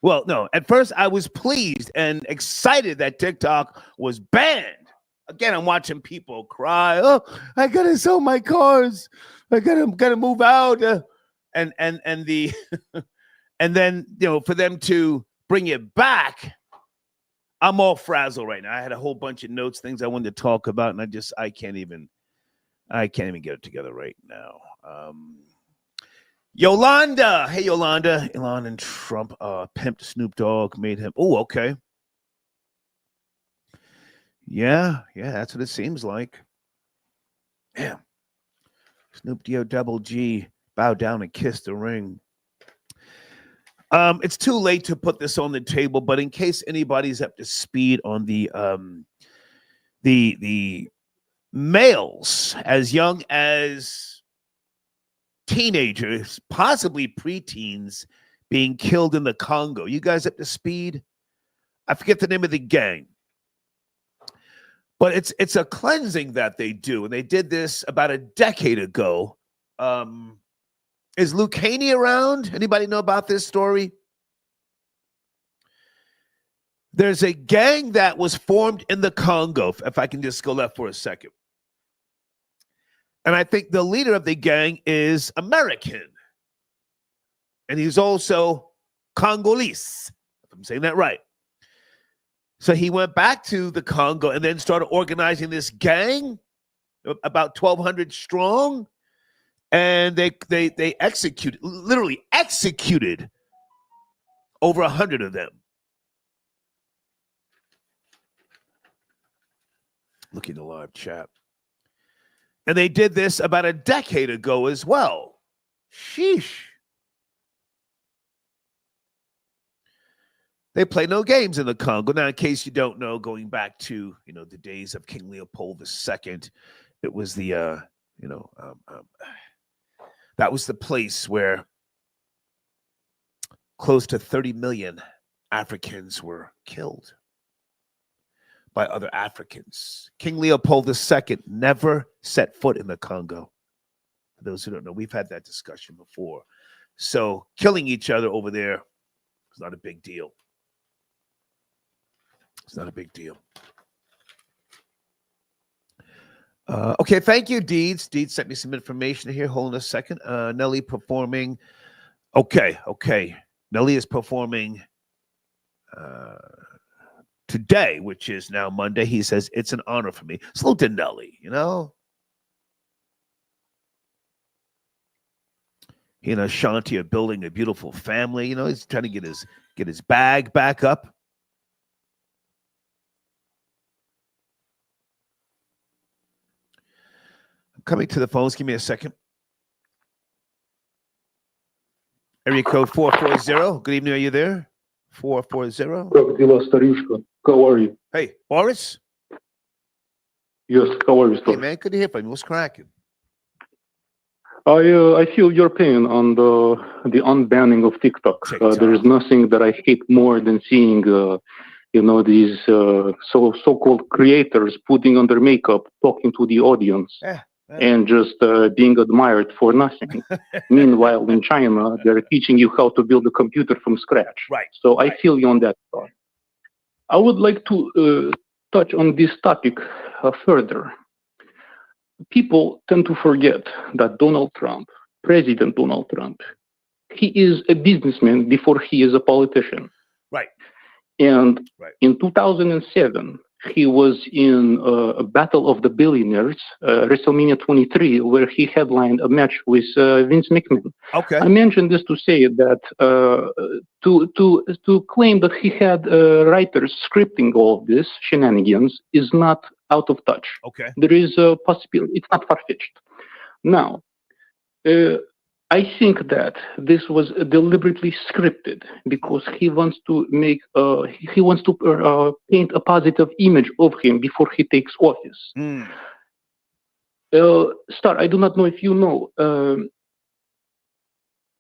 Well, no, at first I was pleased and excited that TikTok was banned. Again, I'm watching people cry. Oh, I gotta sell my cars. I gotta move out. And then for them to bring it back, I'm all frazzled right now. I had a whole bunch of notes, things I wanted to talk about, and I can't even get it together right now. Yolanda. Hey, Yolanda. Elon and Trump pimped Snoop Dogg, made him. Oh, okay. Yeah, that's what it seems like. Yeah. Snoop D-O double G, bow down and kiss the ring. It's too late to put this on the table, but in case anybody's up to speed on the males as young as teenagers, possibly preteens, being killed in the Congo. You guys up to speed? I forget the name of the gang. But it's a cleansing that they do, and they did this about a decade ago. Is Luke Haney around? Anybody know about this story? There's a gang that was formed in the Congo, if I can just go left for a second. And I think the leader of the gang is American. And he's also Congolese, if I'm saying that right. So he went back to the Congo and then started organizing this gang, about 1,200 strong, and they literally executed over 100 of them. Look in the live chat. And they did this about a decade ago as well. Sheesh. They play no games in the Congo. Now, in case you don't know, going back to, the days of King Leopold II, it was the, that was the place where close to 30 million Africans were killed by other Africans. King Leopold II never set foot in the Congo. For those who don't know, we've had that discussion before. So killing each other over there is not a big deal. It's not a big deal. Okay, thank you, Deeds. Deeds sent me some information here. Hold on a second. Nelly performing. Okay. Nelly is performing today, which is now Monday. He says, it's an honor for me. Salute to Nelly, He and Ashanti are building a beautiful family. He's trying to get his bag back up. Coming to the phones. Give me a second. Area code 440. Good evening. Are you there? 440. How are you? Hey, Boris? Yes, how are you, sir? Hey, man. Good to hear from you. What's cracking? I feel your pain on the unbanning of TikTok. There is nothing that I hate more than seeing, these so-called creators putting on their makeup, talking to the audience. And just being admired for nothing. Meanwhile, in China, they're teaching you how to build a computer from scratch. Right. So I feel you on that part. I would like to touch on this topic further. People tend to forget that President Donald Trump, he is a businessman before he is a politician. Right. And in 2007, he was in a Battle of the Billionaires, WrestleMania 23, where he headlined a match with Vince McMahon. Okay. I mentioned this to say that to claim that he had writers scripting all of this shenanigans is not out of touch. Okay. There is a possibility. It's not far-fetched. Now, I think that this was deliberately scripted because he wants to paint a positive image of him before he takes office. Star, I do not know if you know,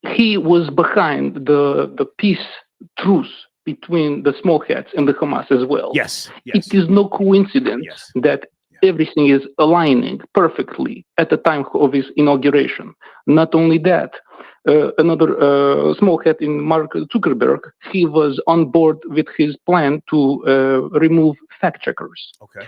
he was behind the peace truce between the small hats and the Hamas as well. Yes. It is no coincidence that everything is aligning perfectly at the time of his inauguration. Not only that, another small hat in Mark Zuckerberg, he was on board with his plan to remove fact checkers. Okay.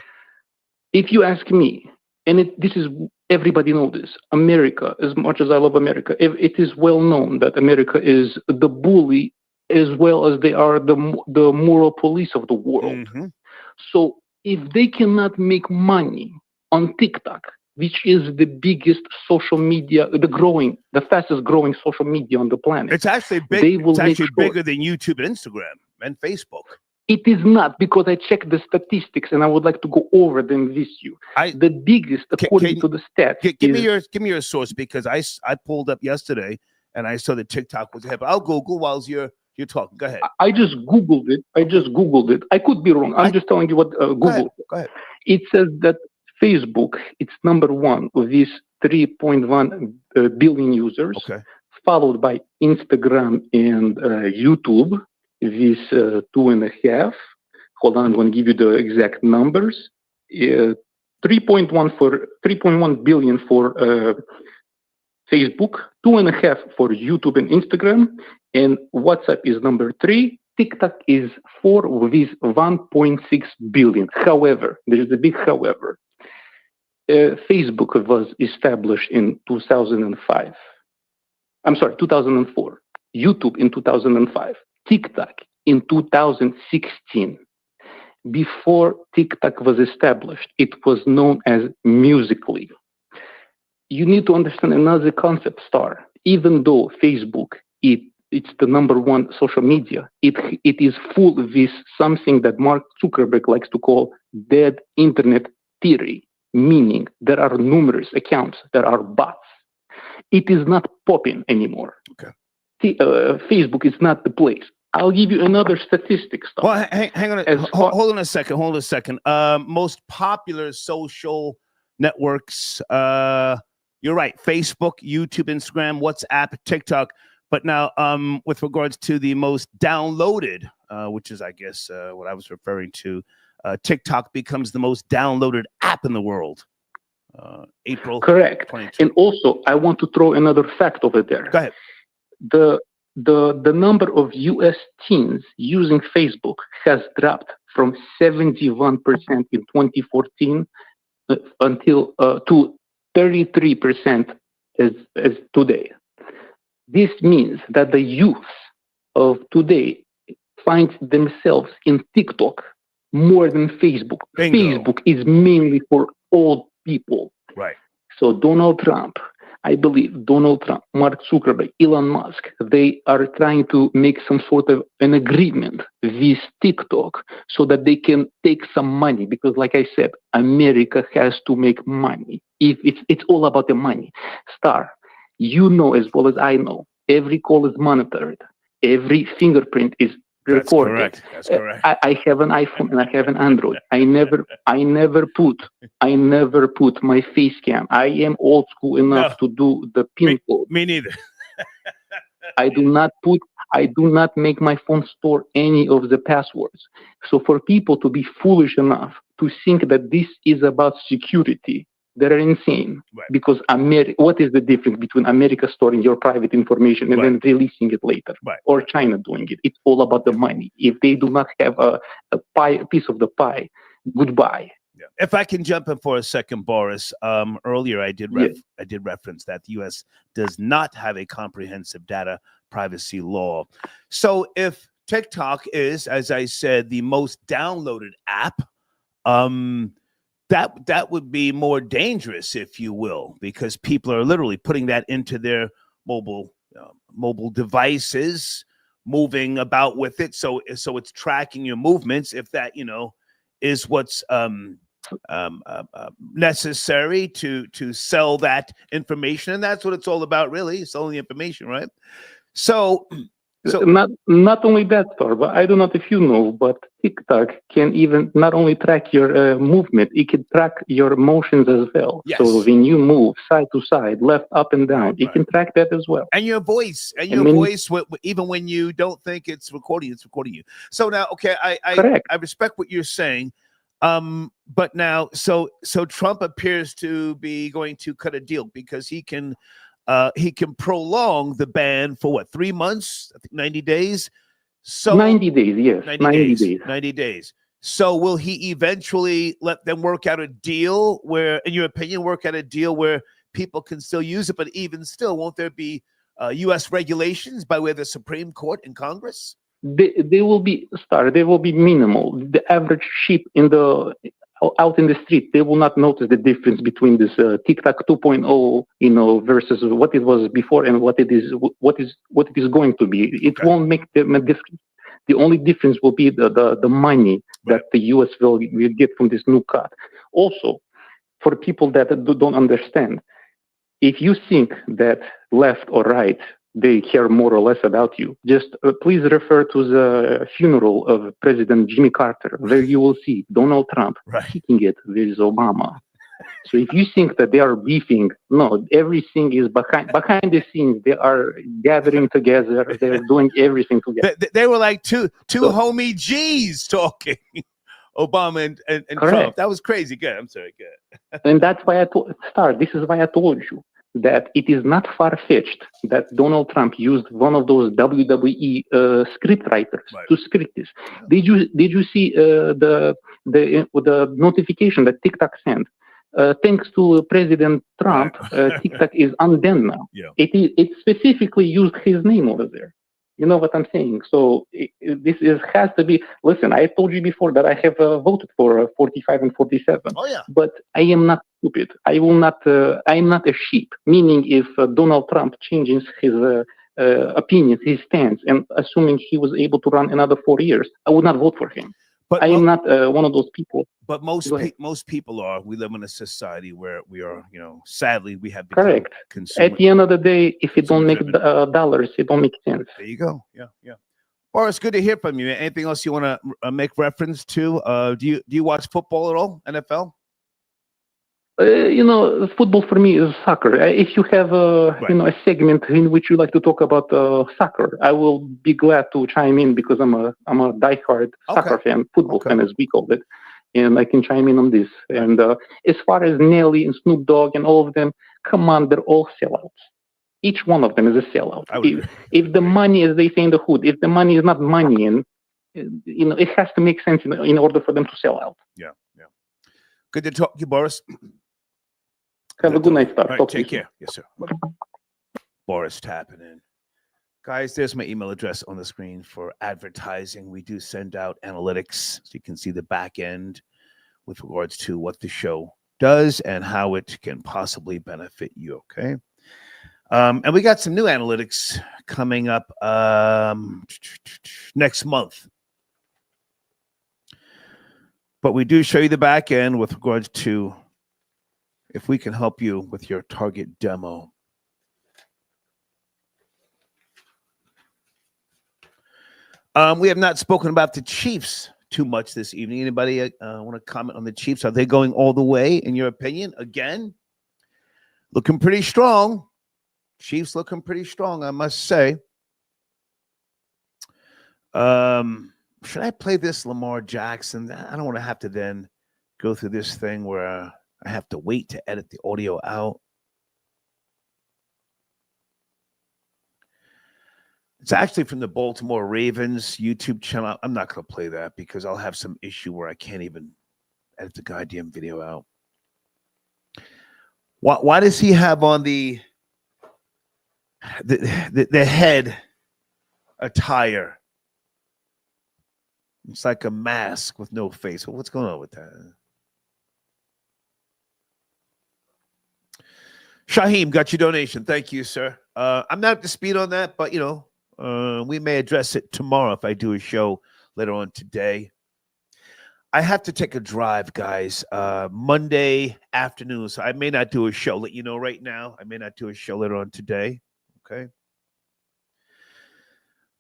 If you ask me, and this is everybody knows this, America, as much as I love America, it is well known that America is the bully as well as they are the moral police of the world. Mm-hmm. So if they cannot make money on TikTok, which is the biggest social media, the fastest growing social media on the planet. It's actually big. It's actually bigger than YouTube and Instagram and Facebook. It is not, because I checked the statistics and I would like to go over them with you. The biggest, according to the stats, give me your source, because I pulled up yesterday and I saw that TikTok was ahead. But I'll Google while you're talking. Go ahead. I just Googled it. I could be wrong. I'm just telling you what Google. Go ahead. It says that Facebook, it's number one with these 3.1 billion users, followed by Instagram and YouTube with 2.5. Hold on, I'm going to give you the exact numbers. 3.1 billion for Facebook, 2.5 for YouTube and Instagram, and WhatsApp is number 3. TikTok is 4 with 1.6 billion. However, there is a big however. Facebook was established in 2005. I'm sorry, 2004. YouTube in 2005. TikTok in 2016. Before TikTok was established, it was known as Musical.ly. You need to understand another concept, Star. Even though Facebook, it's the number one social media, it is full with something that Mark Zuckerberg likes to call dead internet theory, meaning there are numerous accounts that are bots. It is not popping anymore. Okay. Facebook is not the place. I'll give you another statistic. Well, hang on. Hold on a second. Most popular social networks. You're right. Facebook, YouTube, Instagram, WhatsApp, TikTok. But now, with regards to the most downloaded, which is, I guess, what I was referring to, TikTok becomes the most downloaded app in the world. April. Correct. 22. And also, I want to throw another fact over there. Go ahead. The number of U.S. teens using Facebook has dropped from 71% in 2014 until to 33% as today. This means that the youth of today find themselves in TikTok more than Facebook. Bingo. Facebook is mainly for old people. Right. So Donald Trump, I believe Donald Trump, Mark Zuckerberg, Elon Musk, they are trying to make some sort of an agreement with TikTok so that they can take some money, because like I said, America has to make money. If it's all about the money. Star, you know as well as I know, every call is monitored. Every fingerprint is recorded. That's correct. I have an iPhone and I have an Android. I never put my face cam. I am old school enough to do the PIN code. Me neither. I do not make my phone store any of the passwords. So for people to be foolish enough to think that this is about security, they're insane. Right. Because what is the difference between America storing your private information and then releasing it later, or China doing it? It's all about the money. If they do not have a piece of the pie, goodbye. Yeah. If I can jump in for a second, Boris. Earlier, I did reference that the U.S. does not have a comprehensive data privacy law. So if TikTok is, as I said, the most downloaded app, that would be more dangerous, if you will, because people are literally putting that into their mobile devices, moving about with it. So it's tracking your movements. If that is what's necessary to sell that information, and that's what it's all about, really, selling the information, right? So not only that, Thor, but I don't know if you know, but TikTok can even not only track your movement, it can track your motions as well. Yes. So when you move side to side, left, up, and down, it can track that as well. And your voice, even when you don't think it's recording you. So now, okay, I respect what you're saying. But now, so Trump appears to be going to cut a deal because he can prolong the ban for 3 months? I think 90 days. So 90 days, yes. 90 days. So will he eventually let them work out a deal where, in your opinion, where people can still use it, but even still, won't there be U.S. regulations by way of the Supreme Court and Congress? They will be minimal. The average sheep out in the street, they will not notice the difference between this TikTok 2.0, versus what it was before and what it is going to be. It won't make them a difference. The only difference will be the money that the U.S. will get from this new cut. Also, for people that don't understand, if you think that left or right, they care more or less about you, just please refer to the funeral of President Jimmy Carter, where you will see Donald Trump kicking it with Obama. So if you think that they are beefing, no, everything is behind the scenes. They are gathering together. They're doing everything together. They were like two homie G's talking. Obama and Trump. That was crazy. Good. I'm sorry. Good. And that's why this is why I told you that it is not far-fetched that Donald Trump used one of those WWE script writers to script this. Did you see the notification that TikTok sent? Thanks to President Trump, TikTok is unbanned now. Yeah. It specifically used his name over there. You know what I'm saying? So has to be. Listen, I told you before that I have voted for 45 and 47. Oh yeah. But I am not stupid. I will not. I am not a sheep. Meaning, if Donald Trump changes his opinions, his stance, and assuming he was able to run another 4 years, I would not vote for him. But I am not one of those people. But most people are. We live in a society where we are, sadly, we have become consumers. At the end of the day, if it don't make dollars, it don't make sense. There you go. Yeah. Boris, good to hear from you. Anything else you want to make reference to? Do you watch football at all? NFL? Football for me is soccer. If you have a segment in which you like to talk about soccer, I will be glad to chime in because I'm a diehard soccer fan, football fan as we call it, and I can chime in on this. And as far as Nelly and Snoop Dogg and all of them, come on, they're all sellouts. Each one of them is a sellout. If the money, as they say in the hood, if the money is not money, and it has to make sense in order for them to sell out. Yeah. Good to talk to you, Boris. Have a good night, sir. Right, take care. Yes, sir. Boris tapping in. Guys, there's my email address on the screen for advertising. We do send out analytics so you can see the back end with regards to what the show does and how it can possibly benefit you, okay? And we got some new analytics coming up next month. But we do show you the back end with regards to if we can help you with your target demo. We have not spoken about the Chiefs too much this evening. Anybody want to comment on the Chiefs? Are they going all the way, in your opinion? Again, looking pretty strong. Chiefs looking pretty strong, I must say. Should I play this Lamar Jackson? I don't want to have to then go through this thing where I have to wait to edit the audio out. It's actually from the Baltimore Ravens YouTube channel. I'm not going to play that because I'll have some issue where I can't even edit the goddamn video out. Why does he have on the head attire? It's like a mask with no face. What's going on with that? Shaheem, got your donation. Thank you, sir. I'm not up to speed on that, but, we may address it tomorrow if I do a show later on today. I have to take a drive, guys, Monday afternoon, so I may not do a show. Let you know right now, I may not do a show later on today, okay?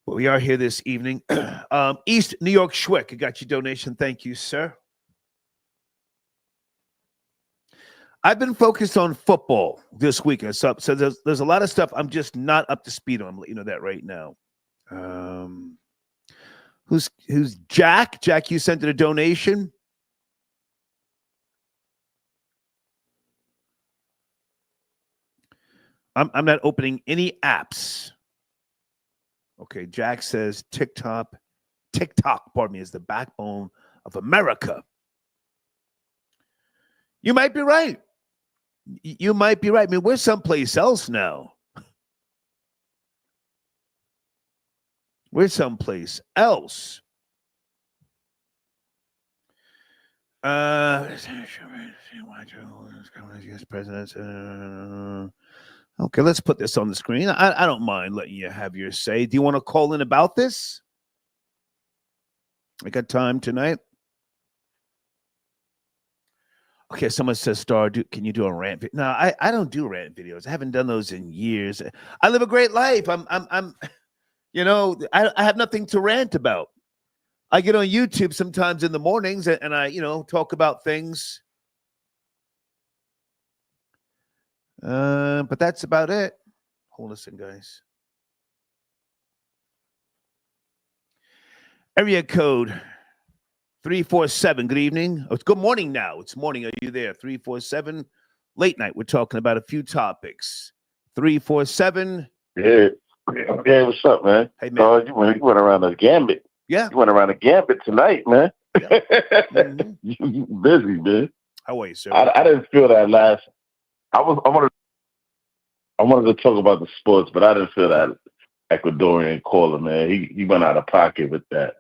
But we are here this evening. East New York Schwick, I got your donation. Thank you, sir. I've been focused on football this weekend, so there's a lot of stuff I'm just not up to speed on. I'm letting you know that right now. Who's Jack? Jack, you sent it a donation. I'm not opening any apps. Okay, Jack says TikTok, pardon me, is the backbone of America. You might be right. You might be right. I mean, we're someplace else now. We're someplace else. Okay, let's put this on the screen. I don't mind letting you have your say. Do you want to call in about this? I got time tonight. Okay, someone says, Star, can you do a rant video? No, I don't do rant videos. I haven't done those in years. I live a great life. I'm I have nothing to rant about. I get on YouTube sometimes in the mornings and I, talk about things. But that's about it. Hold on a second, guys. Area code 347. Good evening. Oh, it's good morning now. It's morning. Are you there? 347. Late night. We're talking about a few topics. 347. Yeah. Yeah, what's up, man? Hey, man. You went around the gambit. Yeah. You went around the gambit tonight, man. Yeah. Mm-hmm. You busy, man. How are you, sir? I didn't feel that last. I wanted to talk about the sports, but I didn't feel that Ecuadorian caller, man. He went out of pocket with that.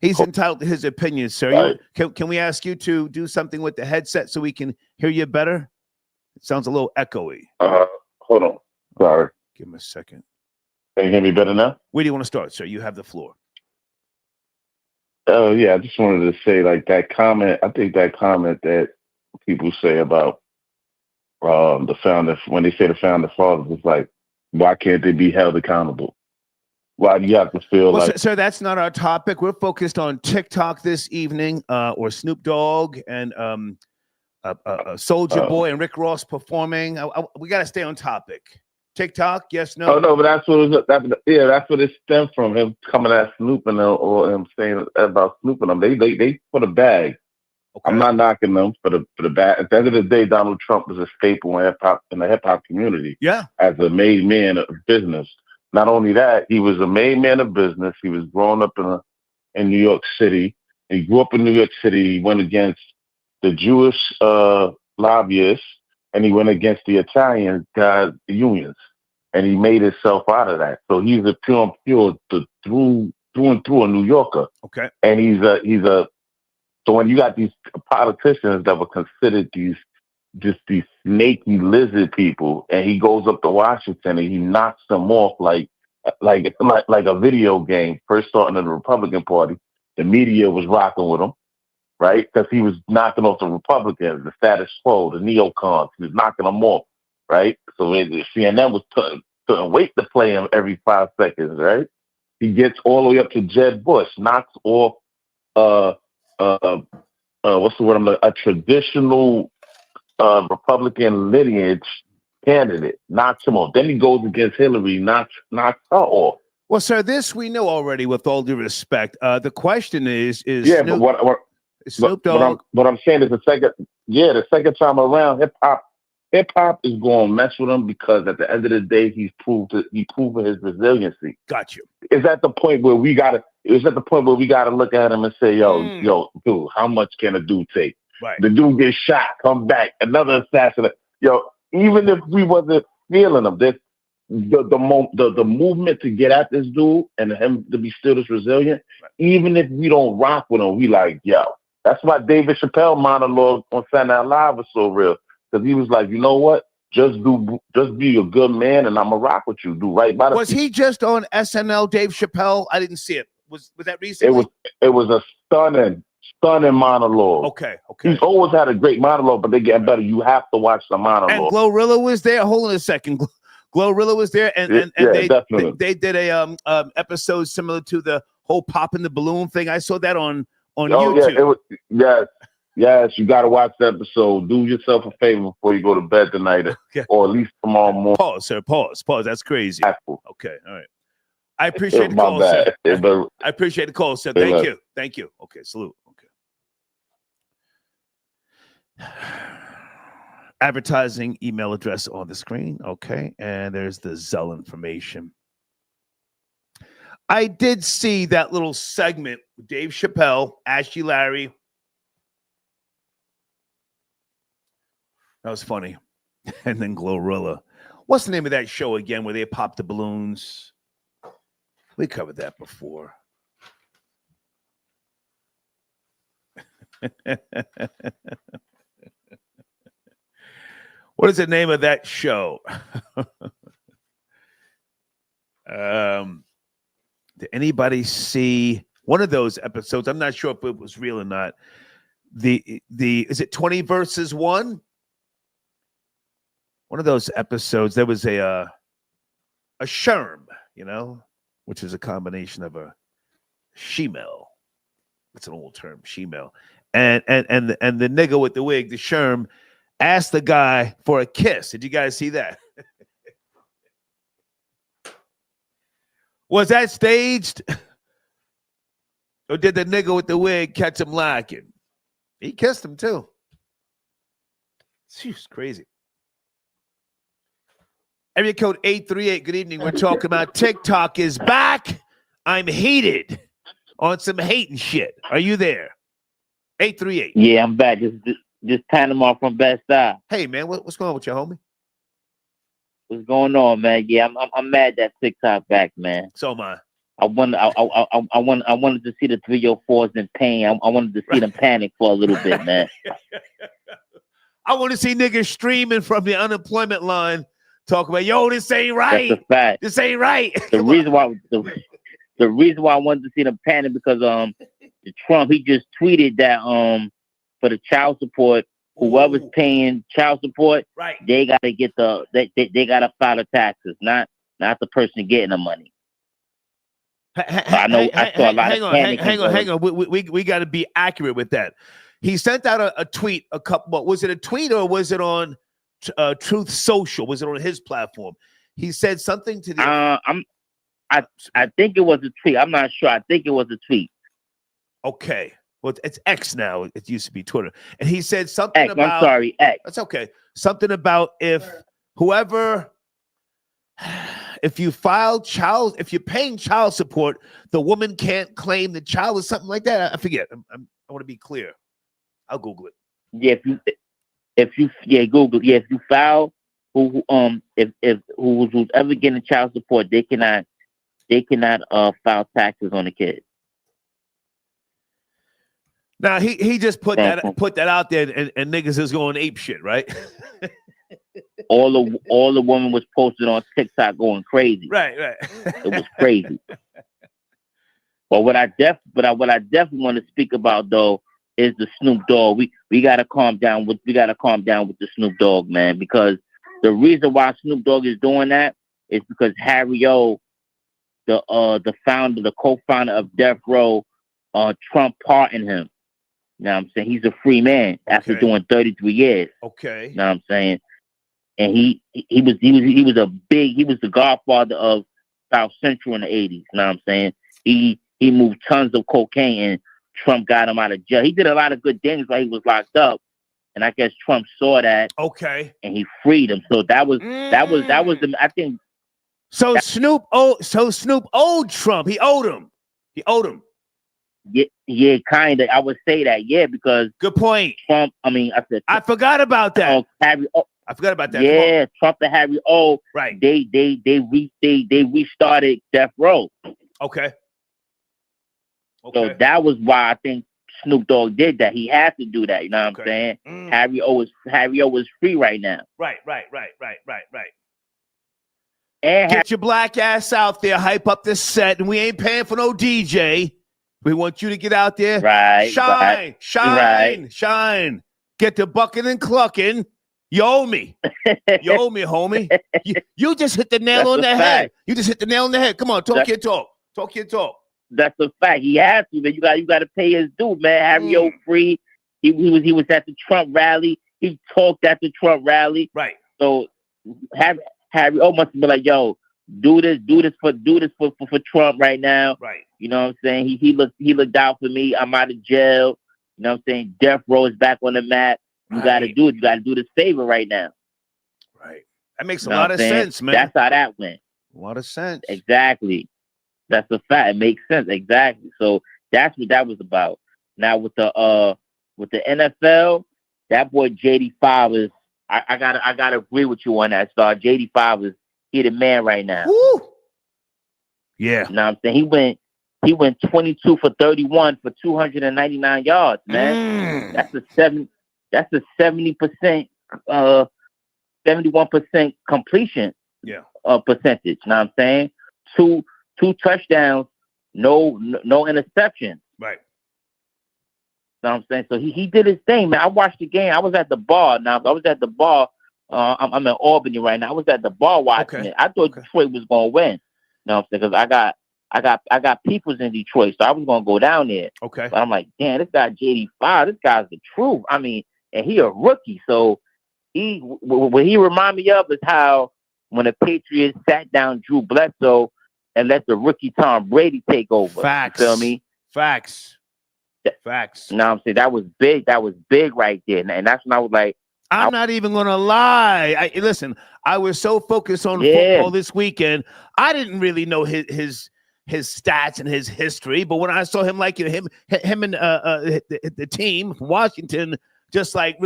He's entitled to his opinion, sir. Right. Can we ask you to do something with the headset so we can hear you better? It sounds a little echoey. Hold on. Sorry. Give him a second. Can you hear me better now? Where do you want to start, sir? You have the floor. Oh, yeah. I just wanted to say, like, that comment. I think that comment that people say about the founder, when they say the founder fathers, it's like, why can't they be held accountable? Why do you have to feel like... Sir, that's not our topic. We're focused on TikTok this evening, or Snoop Dogg and Soulja Boy and Rick Ross performing. We got to stay on topic. TikTok, yes, no? Oh, no, but that's what it stemmed from, him coming at Snoop and or him saying about Snoop and them. They put a bag. Okay. I'm not knocking them for the bag. At the end of the day, Donald Trump is a staple in the hip hop community. Yeah. As a made man of business. Not only that, he was a made man of business. He was growing up in New York City. He grew up in New York City. He went against the Jewish lobbyists, and he went against the Italian guys, the unions, and he made himself out of that. So he's a pure through and through a New Yorker. Okay. And he's a. So when you got these politicians that were considered these snaky lizard people, and he goes up to Washington and he knocks them off like a video game. First starting in the Republican Party, the media was rocking with him, right? Because he was knocking off the Republicans, the status quo, the neocons. He was knocking them off, right? So CNN was putting weight to play him every 5 seconds, right? He gets all the way up to Jeb Bush, knocks off what's the word? A traditional Republican lineage candidate, knocks him off. Then he goes against Hillary, knocks her off. Well, sir, this we know already. With all due respect, the question is yeah, Snoop, but Snoop Dogg. What I'm saying is the second time around, hip hop is going to mess with him because at the end of the day, he proved his resiliency. Got you. Is at the point where we gotta look at him and say, yo, dude, how much can a dude take? Right. The dude gets shot, come back, another assassin. Yo, even if we wasn't feeling him, the movement to get at this dude and him to be still this resilient, right. Even if we don't rock with him, we like, yo. That's why David Chappelle monologue on Saturday Night Live was so real. Because he was like, you know what? Just be a good man and I'm gonna rock with you. Do right by the Was he just on SNL, Dave Chappelle? I didn't see it. Was that recently? It was a stunning monologue. Okay. He's always had a great monologue, but they're getting better. You have to watch the monologue. And Glorilla was there. Hold on a second. Glorilla was there, and they did a episode similar to the whole popping the balloon thing. I saw that on YouTube. Yes, you got to watch the episode. Do yourself a favor before you go to bed tonight, or at least tomorrow morning. Pause, sir. Pause. That's crazy. Okay, all right. I appreciate the call, sir. I appreciate the call, sir. Thank you. Okay, salute. Okay. Advertising email address on the screen. Okay, and there's the Zelle information. I did see that little segment with Dave Chappelle, Ashley Larry. That was funny. And then Glorilla. What's the name of that show again where they pop the balloons? We covered that before. What is the name of that show? Did anybody see one of those episodes. I'm not sure if it was real or not. Is it 20 versus 1? One of those episodes. There was a sherm, which is a combination of a shemale. It's an old term, shemale, and the nigga with the wig, the sherm, asked the guy for a kiss. Did you guys see that? Was that staged? Or did the nigga with the wig catch him lacking? He kissed him too. It's crazy. Area code 838. Good evening. We're talking about TikTok is back. I'm heated on some hating shit. Are you there? 838. Yeah, I'm back. Just Panama from Best Side. Hey man, what's going on with your homie? What's going on, man? Yeah, I'm mad that TikTok back, man. So am I. I wanted to see the 304s in pain. I wanted to see them panic for a little bit, man. I want to see niggas streaming from the unemployment line, talk about, yo, this ain't right. That's a fact. This ain't right. The reason why I wanted to see them panic because Trump, he just tweeted that for the child support, whoever's paying child support, right, they gotta get they gotta file the taxes, not the person getting the money. I saw a lot of panic. Hang on. We got to be accurate with that. He sent out a tweet a couple. Was it a tweet or was it on Truth Social? Was it on his platform? He said something to the. I think it was a tweet. I'm not sure. I think it was a tweet. Okay. Well, it's X now. It used to be Twitter. And he said something about. I'm sorry, X. That's okay. Something about if you're paying child support, the woman can't claim the child or something like that. I forget. I want to be clear. I'll Google it. Yeah, Google. Yeah, if you file, who's ever getting child support, they cannot file taxes on the kid. Now he just put that out there, and niggas is going ape shit, right? all the woman was posted on TikTok going crazy. Right. It was crazy. But what I definitely want to speak about though is the Snoop Dogg. We gotta calm down with the Snoop Dogg, man, because the reason why Snoop Dogg is doing that is because Harry O, the co-founder of Death Row, Trump pardoned him. You know what I'm saying? He's a free man after doing 33 years. Okay. You know what I'm saying? And he was the godfather of South Central in the 80s. You know what I'm saying? He moved tons of cocaine and Trump got him out of jail. He did a lot of good things while he was locked up. And I guess Trump saw that. Okay. And he freed him. So that was the, I think. So Snoop owed Trump. He owed him. Yeah, kind of. I would say that, yeah, because good point. Trump. I forgot about that. Harry O. I forgot about that. Yeah, Trump and Harry O. Right. They restarted Death Row. Okay. So that was why I think Snoop Dogg did that. He had to do that. You know what I'm saying? Harry O is free right now. Right. And get your black ass out there, hype up this set, and we ain't paying for no DJ. We want you to get out there, shine. Get the bucking and clucking. You owe me, homie. You just hit the nail on the head. You just hit the nail on the head. Come on, talk your talk. That's a fact. He has to, man. You got to pay his due, man. Harry O free. He was at the Trump rally. He talked at the Trump rally. Right. So Harry O must have been like, yo, do this for Trump right now. Right. You know what I'm saying? He looked out for me. I'm out of jail. You know what I'm saying? Death Row is back on the map. You gotta do it. You gotta do this favor right now. Right. That makes a lot of sense, man. That's how that went. A lot of sense. Exactly. That's a fact. It makes sense. Exactly. So that's what that was about. Now with the NFL, that boy JD5 is I gotta agree with you on that, Star. JD5 is he the man right now. Woo! Yeah. You know what I'm saying? He went 22 for 31 for 299 yards, man. That's a 70%, 71% completion. Yeah. Percentage. You know what I'm saying? Two touchdowns no interception. Right. You know what I'm saying? So he did his thing, man. I watched the game. I was at the bar. Now I was at the bar. I'm in Albany right now. I was at the bar watching it. I thought Detroit was gonna win. You know what I'm saying? Because I got peoples in Detroit, so I was gonna go down there. Okay. But I'm like, damn, this guy JD5, this guy's the truth. I mean, and he a rookie, so what he remind me of is how when the Patriots sat down Drew Bledsoe and let the rookie Tom Brady take over. Facts. You feel me? Facts. You know what I'm saying? That was big. That was big right there. And that's when I was like, I'm not even gonna lie. Listen, I was so focused on football this weekend, I didn't really know his stats and his history. But when I saw him, like him and the team from Washington, just like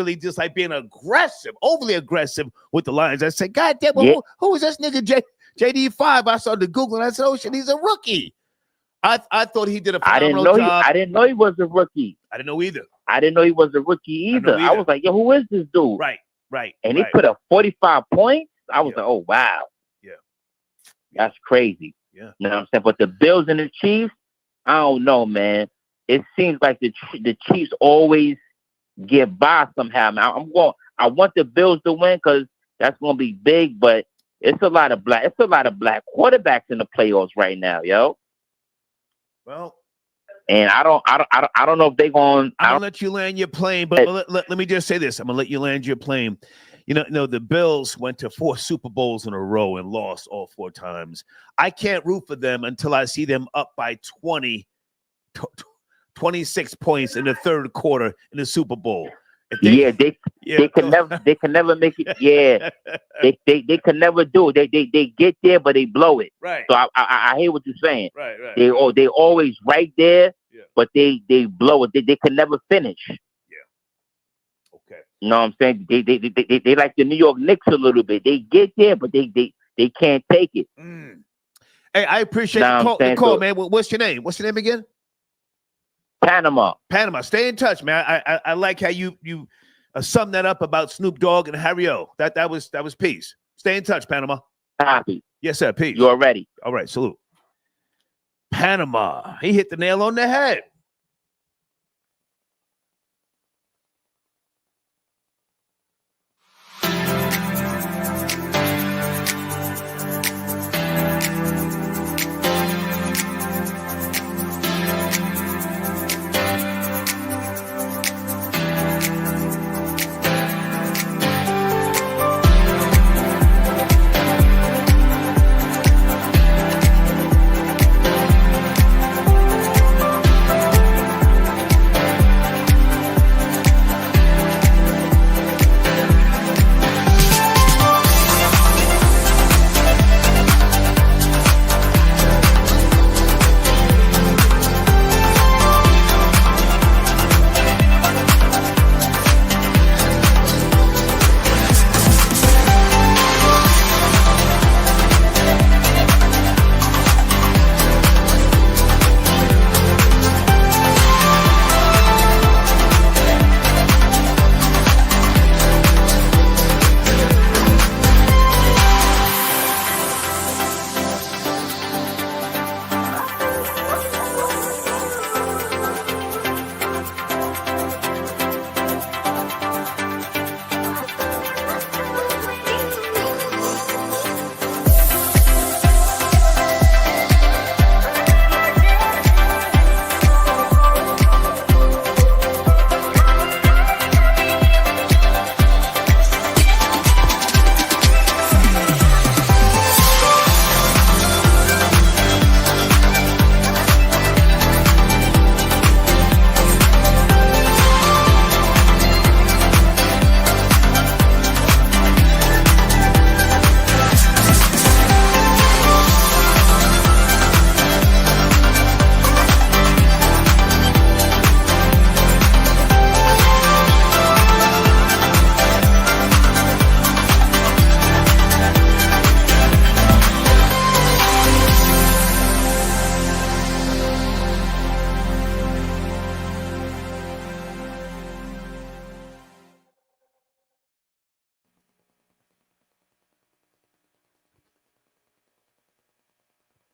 being aggressive, overly aggressive with the Lions, I said, God damn, who is this nigga JD5? I saw the Google and I said, oh shit, he's a rookie. I thought he did a phenomenal job. I didn't know he was a rookie. I didn't know either. I didn't know he was a rookie either. I was like, yo, who is this dude? Right. And he put up 45 points. I was like, oh, wow. Yeah. That's crazy. Yeah. You know what I'm saying? But the Bills and the Chiefs, I don't know, man. It seems like the Chiefs always get by somehow. Man, I want the Bills to win because that's going to be big, but it's a lot of black quarterbacks in the playoffs right now, yo. Well, and I don't know if they're going. I'm gonna let you land your plane, but let me just say this: I'm gonna let you land your plane. You know, the Bills went to 4 Super Bowls in a row and lost all 4 times. I can't root for them until I see them up by 26 points in the third quarter in the Super Bowl. They can never make it. Yeah, they can never do it. They get there, but they blow it. Right. So I hear what you're saying. Right. They always right there, but they blow it. They can never finish. Yeah. Okay. You know what I'm saying? They like the New York Knicks a little bit. They get there, but they can't take it. Hey, I appreciate the call, man. What's your name? What's your name again? Panama. Stay in touch, man. I like how you summed that up about Snoop Dogg and Harry O. That was peace. Stay in touch, Panama. Copy. Yes, sir. Peace. You're ready. All right. Salute. Panama. He hit the nail on the head.